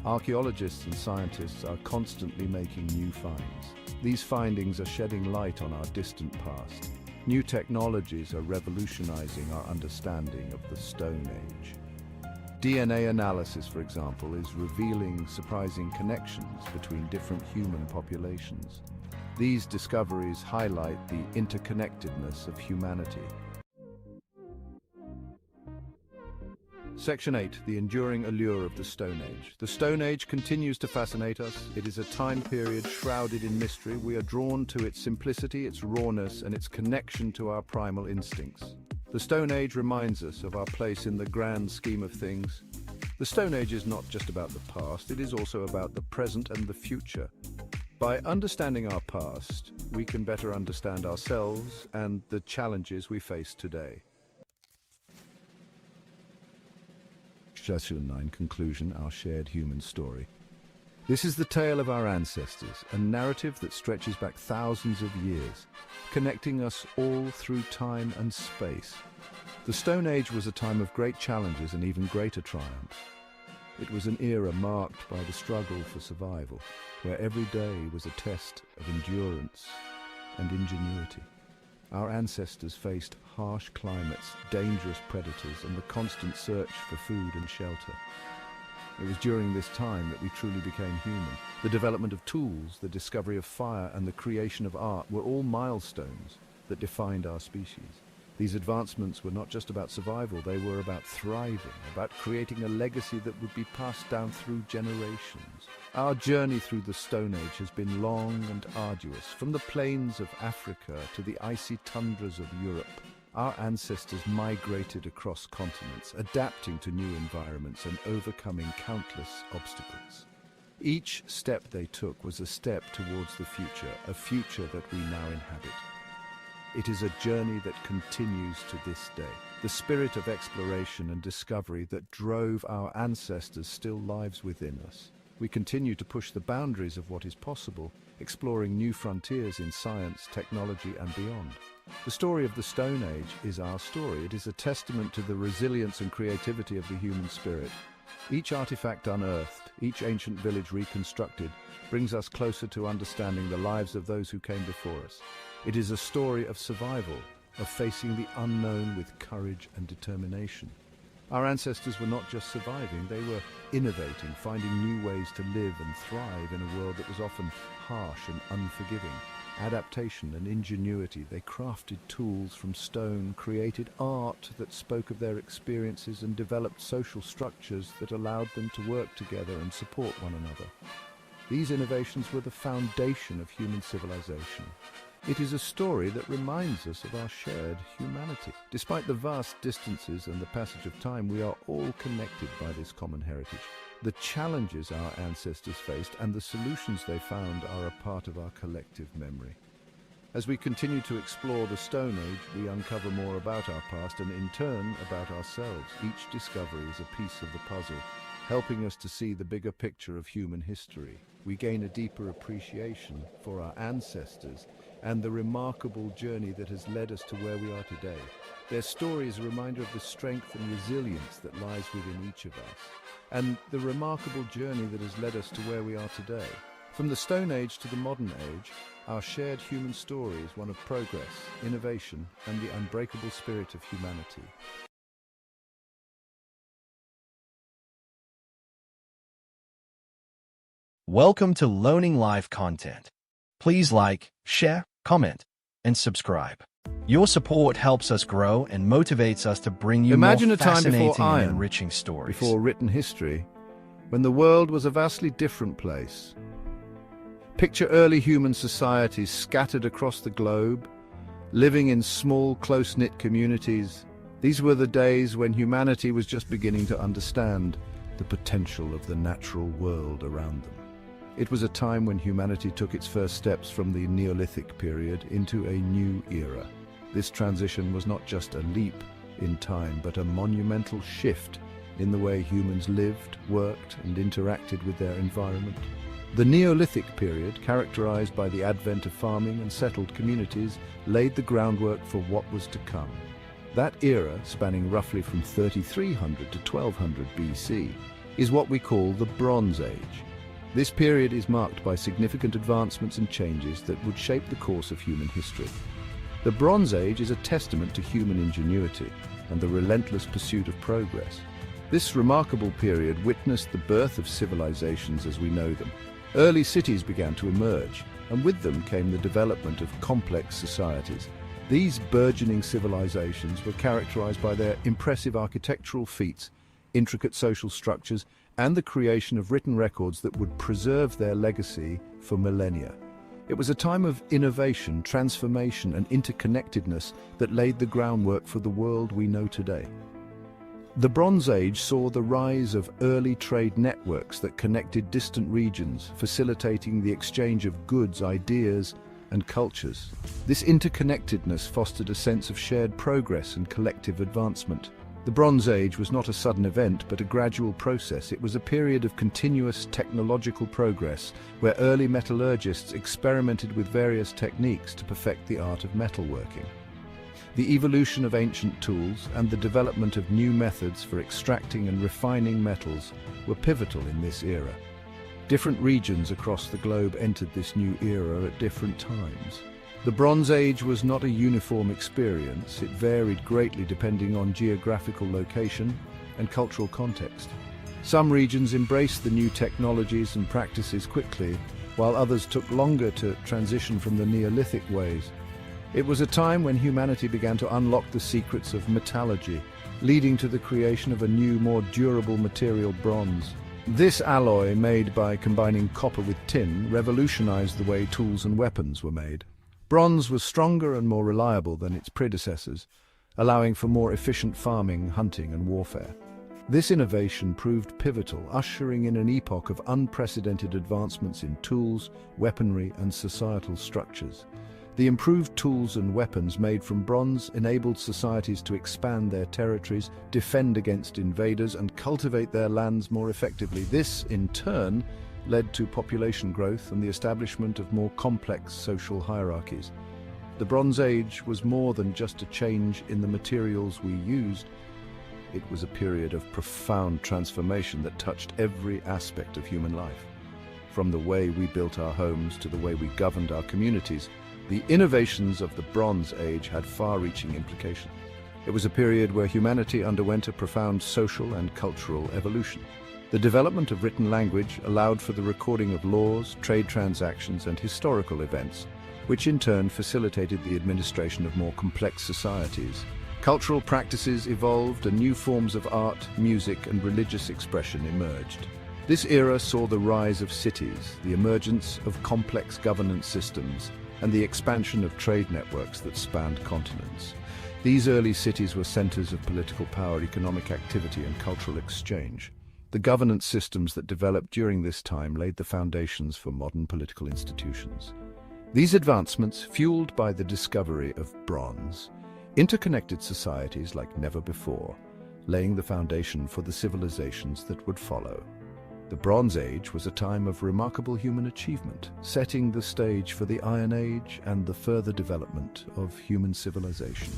Archaeologists and scientists are constantly making new finds. These findings are shedding light on our distant past. New technologies are revolutionizing our understanding of the Stone Age. DNA analysis, for example, is revealing surprising connections between different human populations. These discoveries highlight the interconnectedness of humanity. Section 8, The Enduring Allure of the Stone Age. The Stone Age continues to fascinate us. It is a time period shrouded in mystery. We are drawn to its simplicity, its rawness, and its connection to our primal instincts. The Stone Age reminds us of our place in the grand scheme of things. The Stone Age is not just about the past, it is also about the present and the future. By understanding our past, we can better understand ourselves and the challenges we face today. Section 9, Conclusion, Our Shared Human Story. This is the tale of our ancestors, a narrative that stretches back thousands of years, connecting us all through time and space. The Stone Age was a time of great challenges and even greater triumphs. It was an era marked by the struggle for survival, where every day was a test of endurance and ingenuity. Our ancestors faced harsh climates, dangerous predators, and the constant search for food and shelter. It was during this time that we truly became human. The development of tools, the discovery of fire, and the creation of art were all milestones that defined our species. These advancements were not just about survival, they were about thriving, about creating a legacy that would be passed down through generations. Our journey through the Stone Age has been long and arduous. From the plains of Africa to the icy tundras of Europe, our ancestors migrated across continents, adapting to new environments and overcoming countless obstacles. Each step they took was a step towards the future, a future that we now inhabit. It is a journey that continues to this day. The spirit of exploration and discovery that drove our ancestors still lives within us. We continue to push the boundaries of what is possible, exploring new frontiers in science, technology, and beyond. The story of the Stone Age is our story. It is a testament to the resilience and creativity of the human spirit. Each artifact unearthed, each ancient village reconstructed, brings us closer to understanding the lives of those who came before us. It is a story of survival, of facing the unknown with courage and determination. Our ancestors were not just surviving, they were innovating, finding new ways to live and thrive in a world that was often harsh and unforgiving. Adaptation and ingenuity, they crafted tools from stone, created art that spoke of their experiences, and developed social structures that allowed them to work together and support one another. These innovations were the foundation of human civilization. It is a story that reminds us of our shared humanity. Despite the vast distances and the passage of time, we are all connected by this common heritage. The challenges our ancestors faced and the solutions they found are a part of our collective memory. As we continue to explore the Stone Age, we uncover more about our past and in turn about ourselves. Each discovery is a piece of the puzzle, helping us to see the bigger picture of human history. We gain a deeper appreciation for our ancestors and the remarkable journey that has led us to where we are today. Their story is a reminder of the strength and resilience that lies within each of us, and the remarkable journey that has led us to where we are today. From the Stone Age to the modern age, our shared human story is one of progress, innovation, and the unbreakable spirit of humanity. Welcome to Learning Live content. Please like, share, comment, and subscribe. Your support helps us grow and motivates us to bring you Imagine more a time fascinating before and iron, enriching stories. before written history, when the world was a vastly different place. Picture early human societies scattered across the globe, living in small, close-knit communities. These were the days when humanity was just beginning to understand the potential of the natural world around them. It was a time when humanity took its first steps from the Neolithic period into a new era. This transition was not just a leap in time, but a monumental shift in the way humans lived, worked, and interacted with their environment. The Neolithic period, characterized by the advent of farming and settled communities, laid the groundwork for what was to come. That era, spanning roughly from 3300 to 1200 BC, is what we call the Bronze Age. This period is marked by significant advancements and changes that would shape the course of human history. The Bronze Age is a testament to human ingenuity and the relentless pursuit of progress. This remarkable period witnessed the birth of civilizations as we know them. Early cities began to emerge, and with them came the development of complex societies. These burgeoning civilizations were characterized by their impressive architectural feats, intricate social structures, and the creation of written records that would preserve their legacy for millennia. It was a time of innovation, transformation, and interconnectedness that laid the groundwork for the world we know today. The Bronze Age saw the rise of early trade networks that connected distant regions, facilitating the exchange of goods, ideas, and cultures. This interconnectedness fostered a sense of shared progress and collective advancement. The Bronze Age was not a sudden event, but a gradual process. It was a period of continuous technological progress, where early metallurgists experimented with various techniques to perfect the art of metalworking. The evolution of ancient tools and the development of new methods for extracting and refining metals were pivotal in this era. Different regions across the globe entered this new era at different times. The Bronze Age was not a uniform experience. It varied greatly depending on geographical location and cultural context. Some regions embraced the new technologies and practices quickly, while others took longer to transition from the Neolithic ways. It was a time when humanity began to unlock the secrets of metallurgy, leading to the creation of a new, more durable material, bronze. This alloy, made by combining copper with tin, revolutionized the way tools and weapons were made. Bronze was stronger and more reliable than its predecessors, allowing for more efficient farming, hunting, and warfare. This innovation proved pivotal, ushering in an epoch of unprecedented advancements in tools, weaponry, and societal structures. The improved tools and weapons made from bronze enabled societies to expand their territories, defend against invaders, and cultivate their lands more effectively. This, in turn, led to population growth and the establishment of more complex social hierarchies. The Bronze Age was more than just a change in the materials we used. It was a period of profound transformation that touched every aspect of human life. From the way we built our homes to the way we governed our communities, the innovations of the Bronze Age had far-reaching implications. It was a period where humanity underwent a profound social and cultural evolution. The development of written language allowed for the recording of laws, trade transactions, and historical events, which in turn facilitated the administration of more complex societies. Cultural practices evolved and new forms of art, music, and religious expression emerged. This era saw the rise of cities, the emergence of complex governance systems, and the expansion of trade networks that spanned continents. These early cities were centers of political power, economic activity, and cultural exchange. The governance systems that developed during this time laid the foundations for modern political institutions. These advancements, fueled by the discovery of bronze, interconnected societies like never before, laying the foundation for the civilizations that would follow. The Bronze Age was a time of remarkable human achievement, setting the stage for the Iron Age and the further development of human civilization.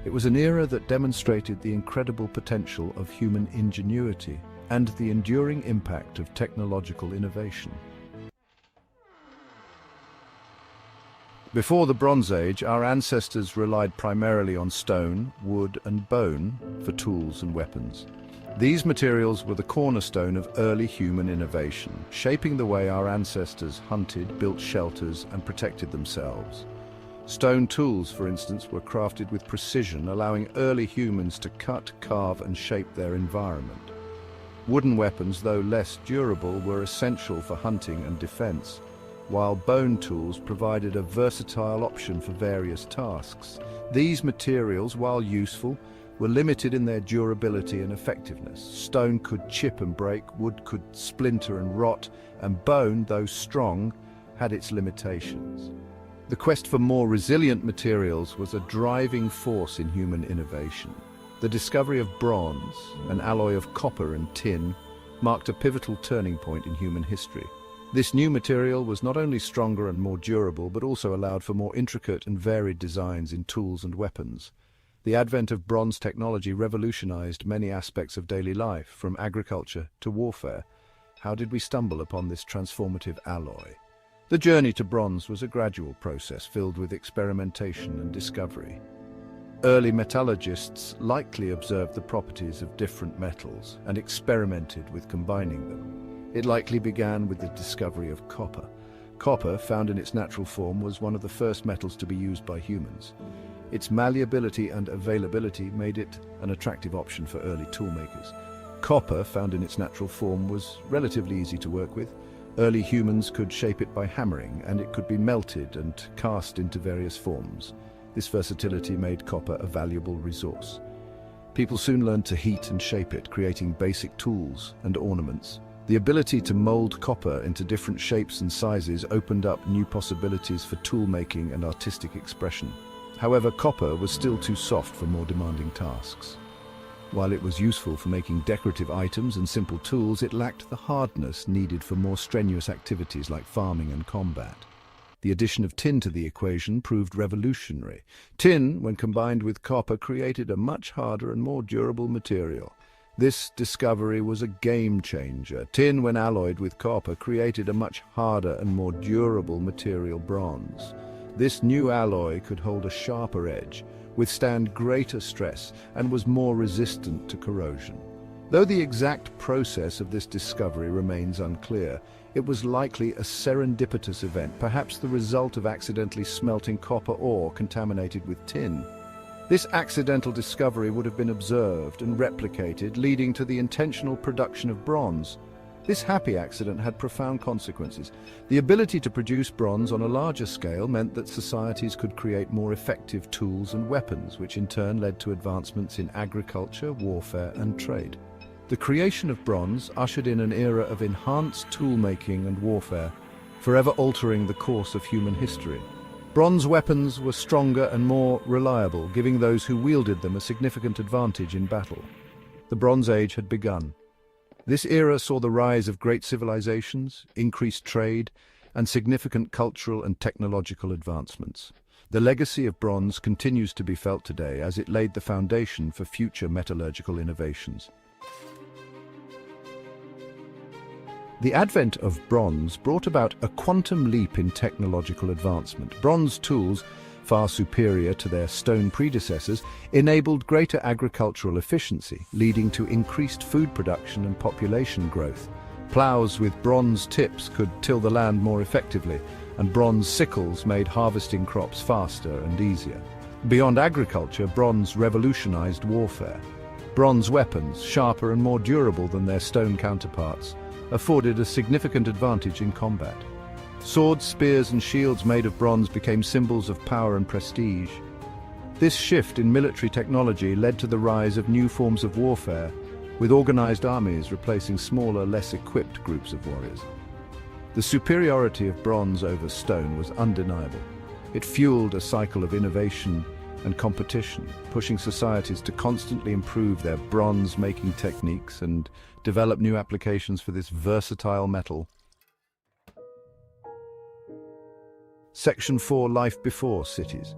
It was an era that demonstrated the incredible potential of human ingenuity and the enduring impact of technological innovation. Before the Bronze Age, our ancestors relied primarily on stone, wood, and bone for tools and weapons. These materials were the cornerstone of early human innovation, shaping the way our ancestors hunted, built shelters, and protected themselves. Stone tools, for instance, were crafted with precision, allowing early humans to cut, carve, and shape their environment. Wooden weapons, though less durable, were essential for hunting and defense, while bone tools provided a versatile option for various tasks. These materials, while useful, were limited in their durability and effectiveness. Stone could chip and break, wood could splinter and rot, and bone, though strong, had its limitations. The quest for more resilient materials was a driving force in human innovation. The discovery of bronze, an alloy of copper and tin, marked a pivotal turning point in human history. This new material was not only stronger and more durable, but also allowed for more intricate and varied designs in tools and weapons. The advent of bronze technology revolutionized many aspects of daily life, from agriculture to warfare. How did we stumble upon this transformative alloy? The journey to bronze was a gradual process filled with experimentation and discovery. Early metallurgists likely observed the properties of different metals and experimented with combining them. It likely began with the discovery of copper. Copper, found in its natural form, was one of the first metals to be used by humans. Its malleability and availability made it an attractive option for early toolmakers. Copper, found in its natural form, was relatively easy to work with. Early humans could shape it by hammering, and it could be melted and cast into various forms. This versatility made copper a valuable resource. People soon learned to heat and shape it, creating basic tools and ornaments. The ability to mold copper into different shapes and sizes opened up new possibilities for tool-making and artistic expression. However, copper was still too soft for more demanding tasks. While it was useful for making decorative items and simple tools, it lacked the hardness needed for more strenuous activities like farming and combat. The addition of tin to the equation proved revolutionary. Tin, when combined with copper, created a much harder and more durable material. This discovery was a game changer. Tin, when alloyed with copper, created a much harder and more durable material, bronze. This new alloy could hold a sharper edge, withstand greater stress, and was more resistant to corrosion. Though the exact process of this discovery remains unclear, it was likely a serendipitous event, perhaps the result of accidentally smelting copper ore contaminated with tin. This accidental discovery would have been observed and replicated, leading to the intentional production of bronze. This happy accident had profound consequences. The ability to produce bronze on a larger scale meant that societies could create more effective tools and weapons, which in turn led to advancements in agriculture, warfare, and trade. The creation of bronze ushered in an era of enhanced tool-making and warfare, forever altering the course of human history. Bronze weapons were stronger and more reliable, giving those who wielded them a significant advantage in battle. The Bronze Age had begun. This era saw the rise of great civilizations, increased trade, and significant cultural and technological advancements. The legacy of bronze continues to be felt today as it laid the foundation for future metallurgical innovations. The advent of bronze brought about a quantum leap in technological advancement. Bronze tools, far superior to their stone predecessors, enabled greater agricultural efficiency, leading to increased food production and population growth. Plows with bronze tips could till the land more effectively, and bronze sickles made harvesting crops faster and easier. Beyond agriculture, bronze revolutionized warfare. Bronze weapons, sharper and more durable than their stone counterparts, afforded a significant advantage in combat. Swords, spears, and shields made of bronze became symbols of power and prestige. This shift in military technology led to the rise of new forms of warfare, with organized armies replacing smaller, less equipped groups of warriors. The superiority of bronze over stone was undeniable. It fueled a cycle of innovation and competition, pushing societies to constantly improve their bronze-making techniques and develop new applications for this versatile metal. Section 4. Life before cities.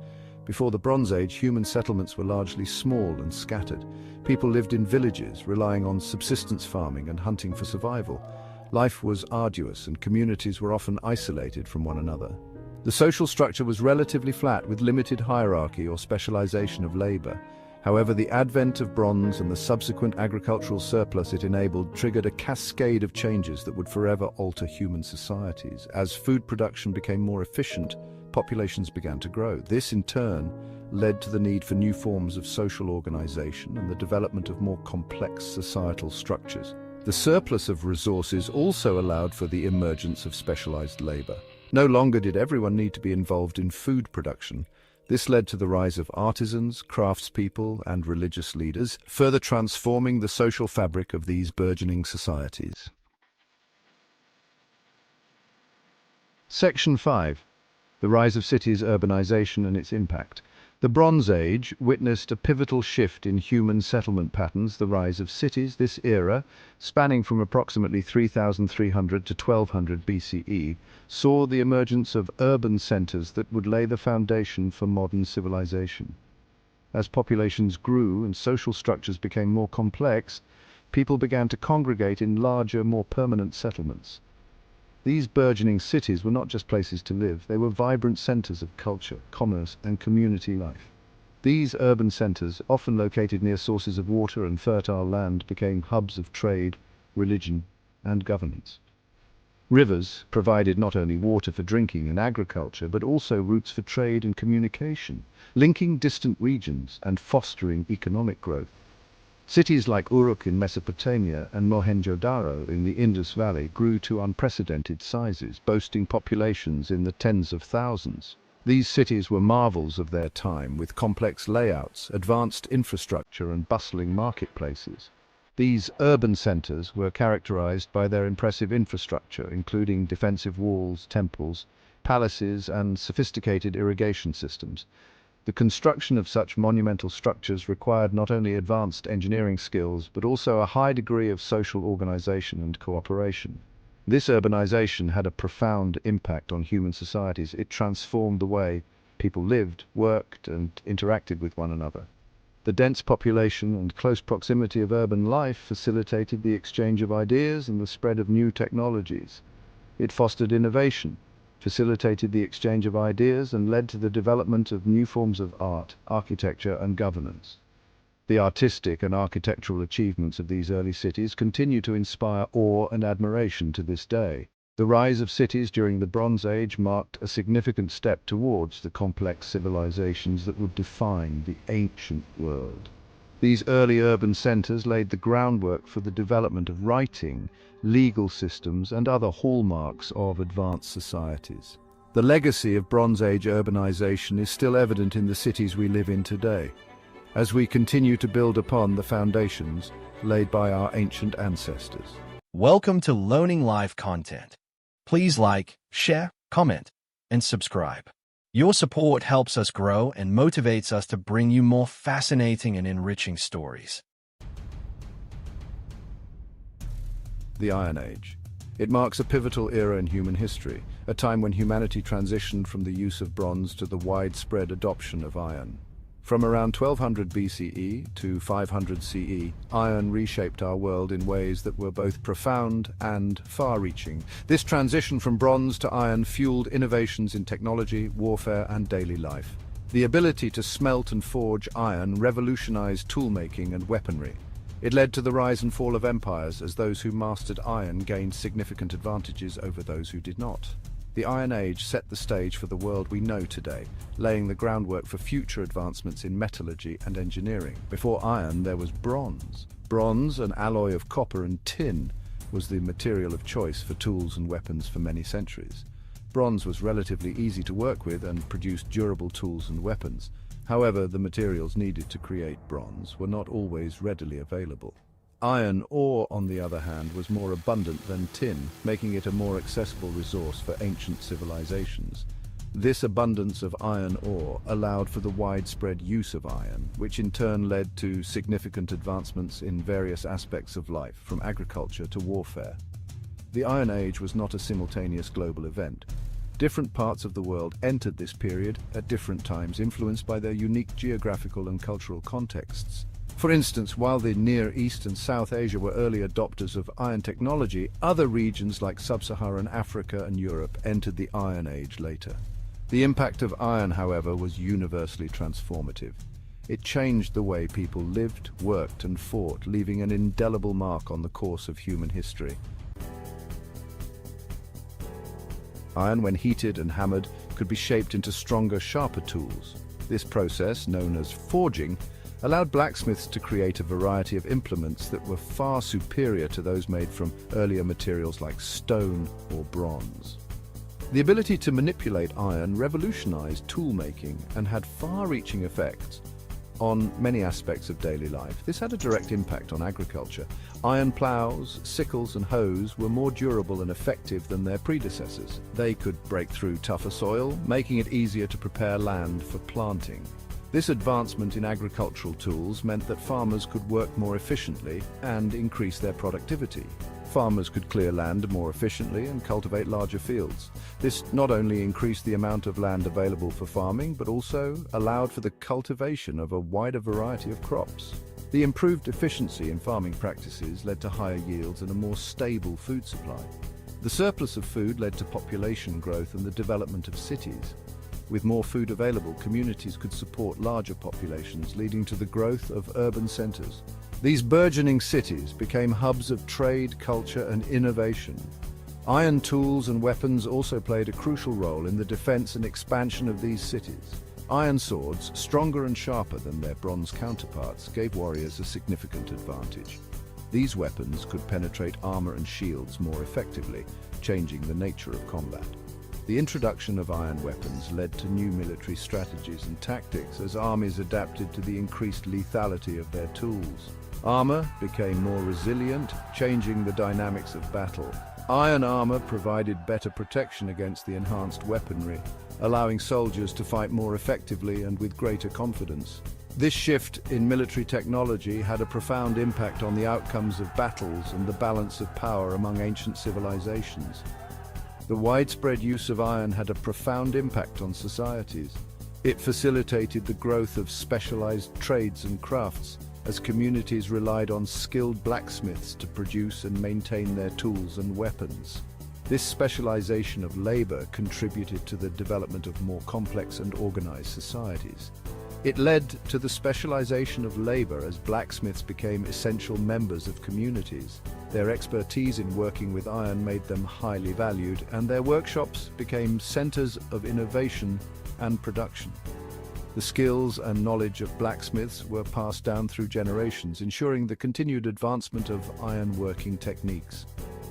Before the Bronze Age, human settlements were largely small and scattered. People lived in villages, relying on subsistence farming and hunting for survival. Life was arduous, and communities were often isolated from one another. The social structure was relatively flat, with limited hierarchy or specialization of labor. However, the advent of bronze and the subsequent agricultural surplus it enabled triggered a cascade of changes that would forever alter human societies. As food production became more efficient, populations began to grow. This, in turn, led to the need for new forms of social organization and the development of more complex societal structures. The surplus of resources also allowed for the emergence of specialized labor. No longer did everyone need to be involved in food production. This led to the rise of artisans, craftspeople, and religious leaders, further transforming the social fabric of these burgeoning societies. Section 5. The rise of cities, urbanization, and its impact. The Bronze Age witnessed a pivotal shift in human settlement patterns, the rise of cities. This era, spanning from approximately 3,300 to 1200 BCE, saw the emergence of urban centers that would lay the foundation for modern civilization. As populations grew and social structures became more complex, people began to congregate in larger, more permanent settlements. These burgeoning cities were not just places to live, they were vibrant centers of culture, commerce, and community life. These urban centers, often located near sources of water and fertile land, became hubs of trade, religion, and governance. Rivers provided not only water for drinking and agriculture, but also routes for trade and communication, linking distant regions and fostering economic growth. Cities like Uruk in Mesopotamia and Mohenjo-Daro in the Indus Valley grew to unprecedented sizes, boasting populations in the tens of thousands. These cities were marvels of their time, with complex layouts, advanced infrastructure, and bustling marketplaces. These urban centers were characterized by their impressive infrastructure, including defensive walls, temples, palaces, and sophisticated irrigation systems. The construction of such monumental structures required not only advanced engineering skills, but also a high degree of social organization and cooperation. This urbanization had a profound impact on human societies. It transformed the way people lived, worked, and interacted with one another. The dense population and close proximity of urban life facilitated the exchange of ideas and the spread of new technologies. It fostered innovation, facilitated the exchange of ideas, and led to the development of new forms of art, architecture, and governance. The artistic and architectural achievements of these early cities continue to inspire awe and admiration to this day. The rise of cities during the Bronze Age marked a significant step towards the complex civilizations that would define the ancient world. These early urban centers laid the groundwork for the development of writing, legal systems, and other hallmarks of advanced societies. The legacy of Bronze Age urbanization is still evident in the cities we live in today, as we continue to build upon the foundations laid by our ancient ancestors. Welcome to Learning Live content. Please like, share, comment, and subscribe. Your support helps us grow and motivates us to bring you more fascinating and enriching stories. The Iron Age. It marks a pivotal era in human history, a time when humanity transitioned from the use of bronze to the widespread adoption of iron. From around 1200 BCE to 500 CE, iron reshaped our world in ways that were both profound and far-reaching. This transition from bronze to iron fueled innovations in technology, warfare, and daily life. The ability to smelt and forge iron revolutionized toolmaking and weaponry. It led to the rise and fall of empires as those who mastered iron gained significant advantages over those who did not. The Iron Age set the stage for the world we know today, laying the groundwork for future advancements in metallurgy and engineering. Before iron, there was bronze. Bronze, an alloy of copper and tin, was the material of choice for tools and weapons for many centuries. Bronze was relatively easy to work with and produced durable tools and weapons. However, the materials needed to create bronze were not always readily available. Iron ore, on the other hand, was more abundant than tin, making it a more accessible resource for ancient civilizations. This abundance of iron ore allowed for the widespread use of iron, which in turn led to significant advancements in various aspects of life, from agriculture to warfare. The Iron Age was not a simultaneous global event. Different parts of the world entered this period at different times, influenced by their unique geographical and cultural contexts. For instance, while the Near East and South Asia were early adopters of iron technology, other regions like Sub-Saharan Africa and Europe entered the Iron Age later. The impact of iron, however, was universally transformative. It changed the way people lived, worked, and fought, leaving an indelible mark on the course of human history. Iron, when heated and hammered, could be shaped into stronger, sharper tools. This process, known as forging, allowed blacksmiths to create a variety of implements that were far superior to those made from earlier materials like stone or bronze. The ability to manipulate iron revolutionized toolmaking and had far-reaching effects on many aspects of daily life. This had a direct impact on agriculture. Iron plows, sickles, and hoes were more durable and effective than their predecessors. They could break through tougher soil, making it easier to prepare land for planting. This advancement in agricultural tools meant that farmers could work more efficiently and increase their productivity. Farmers could clear land more efficiently and cultivate larger fields. This not only increased the amount of land available for farming, but also allowed for the cultivation of a wider variety of crops. The improved efficiency in farming practices led to higher yields and a more stable food supply. The surplus of food led to population growth and the development of cities. With more food available, communities could support larger populations, leading to the growth of urban centers. These burgeoning cities became hubs of trade, culture, and innovation. Iron tools and weapons also played a crucial role in the defense and expansion of these cities. Iron swords, stronger and sharper than their bronze counterparts, gave warriors a significant advantage. These weapons could penetrate armor and shields more effectively, changing the nature of combat. The introduction of iron weapons led to new military strategies and tactics as armies adapted to the increased lethality of their tools. Armor became more resilient, changing the dynamics of battle. Iron armor provided better protection against the enhanced weaponry, allowing soldiers to fight more effectively and with greater confidence. This shift in military technology had a profound impact on the outcomes of battles and the balance of power among ancient civilizations. The widespread use of iron had a profound impact on societies. It facilitated the growth of specialized trades and crafts, as communities relied on skilled blacksmiths to produce and maintain their tools and weapons. This specialization of labor contributed to the development of more complex and organized societies. It led to the specialization of labor as blacksmiths became essential members of communities. Their expertise in working with iron made them highly valued, and their workshops became centers of innovation and production. The skills and knowledge of blacksmiths were passed down through generations, ensuring the continued advancement of ironworking techniques.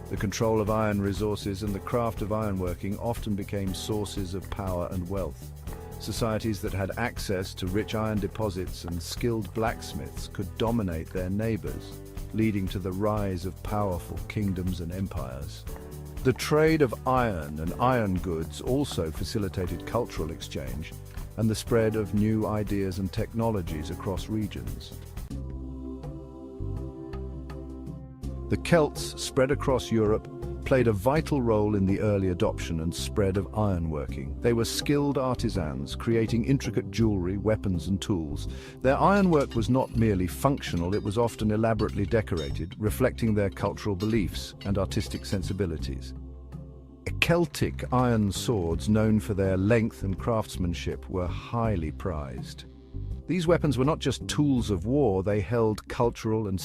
The control of iron resources and the craft of ironworking often became sources of power and wealth. Societies that had access to rich iron deposits and skilled blacksmiths could dominate their neighbors, leading to the rise of powerful kingdoms and empires. The trade of iron and iron goods also facilitated cultural exchange and the spread of new ideas and technologies across regions. The Celts, spread across Europe, played a vital role in the early adoption and spread of ironworking. They were skilled artisans, creating intricate jewelry, weapons, and tools. Their ironwork was not merely functional, it was often elaborately decorated, reflecting their cultural beliefs and artistic sensibilities. Celtic iron swords, known for their length and craftsmanship, were highly prized. These weapons were not just tools of war, they held cultural and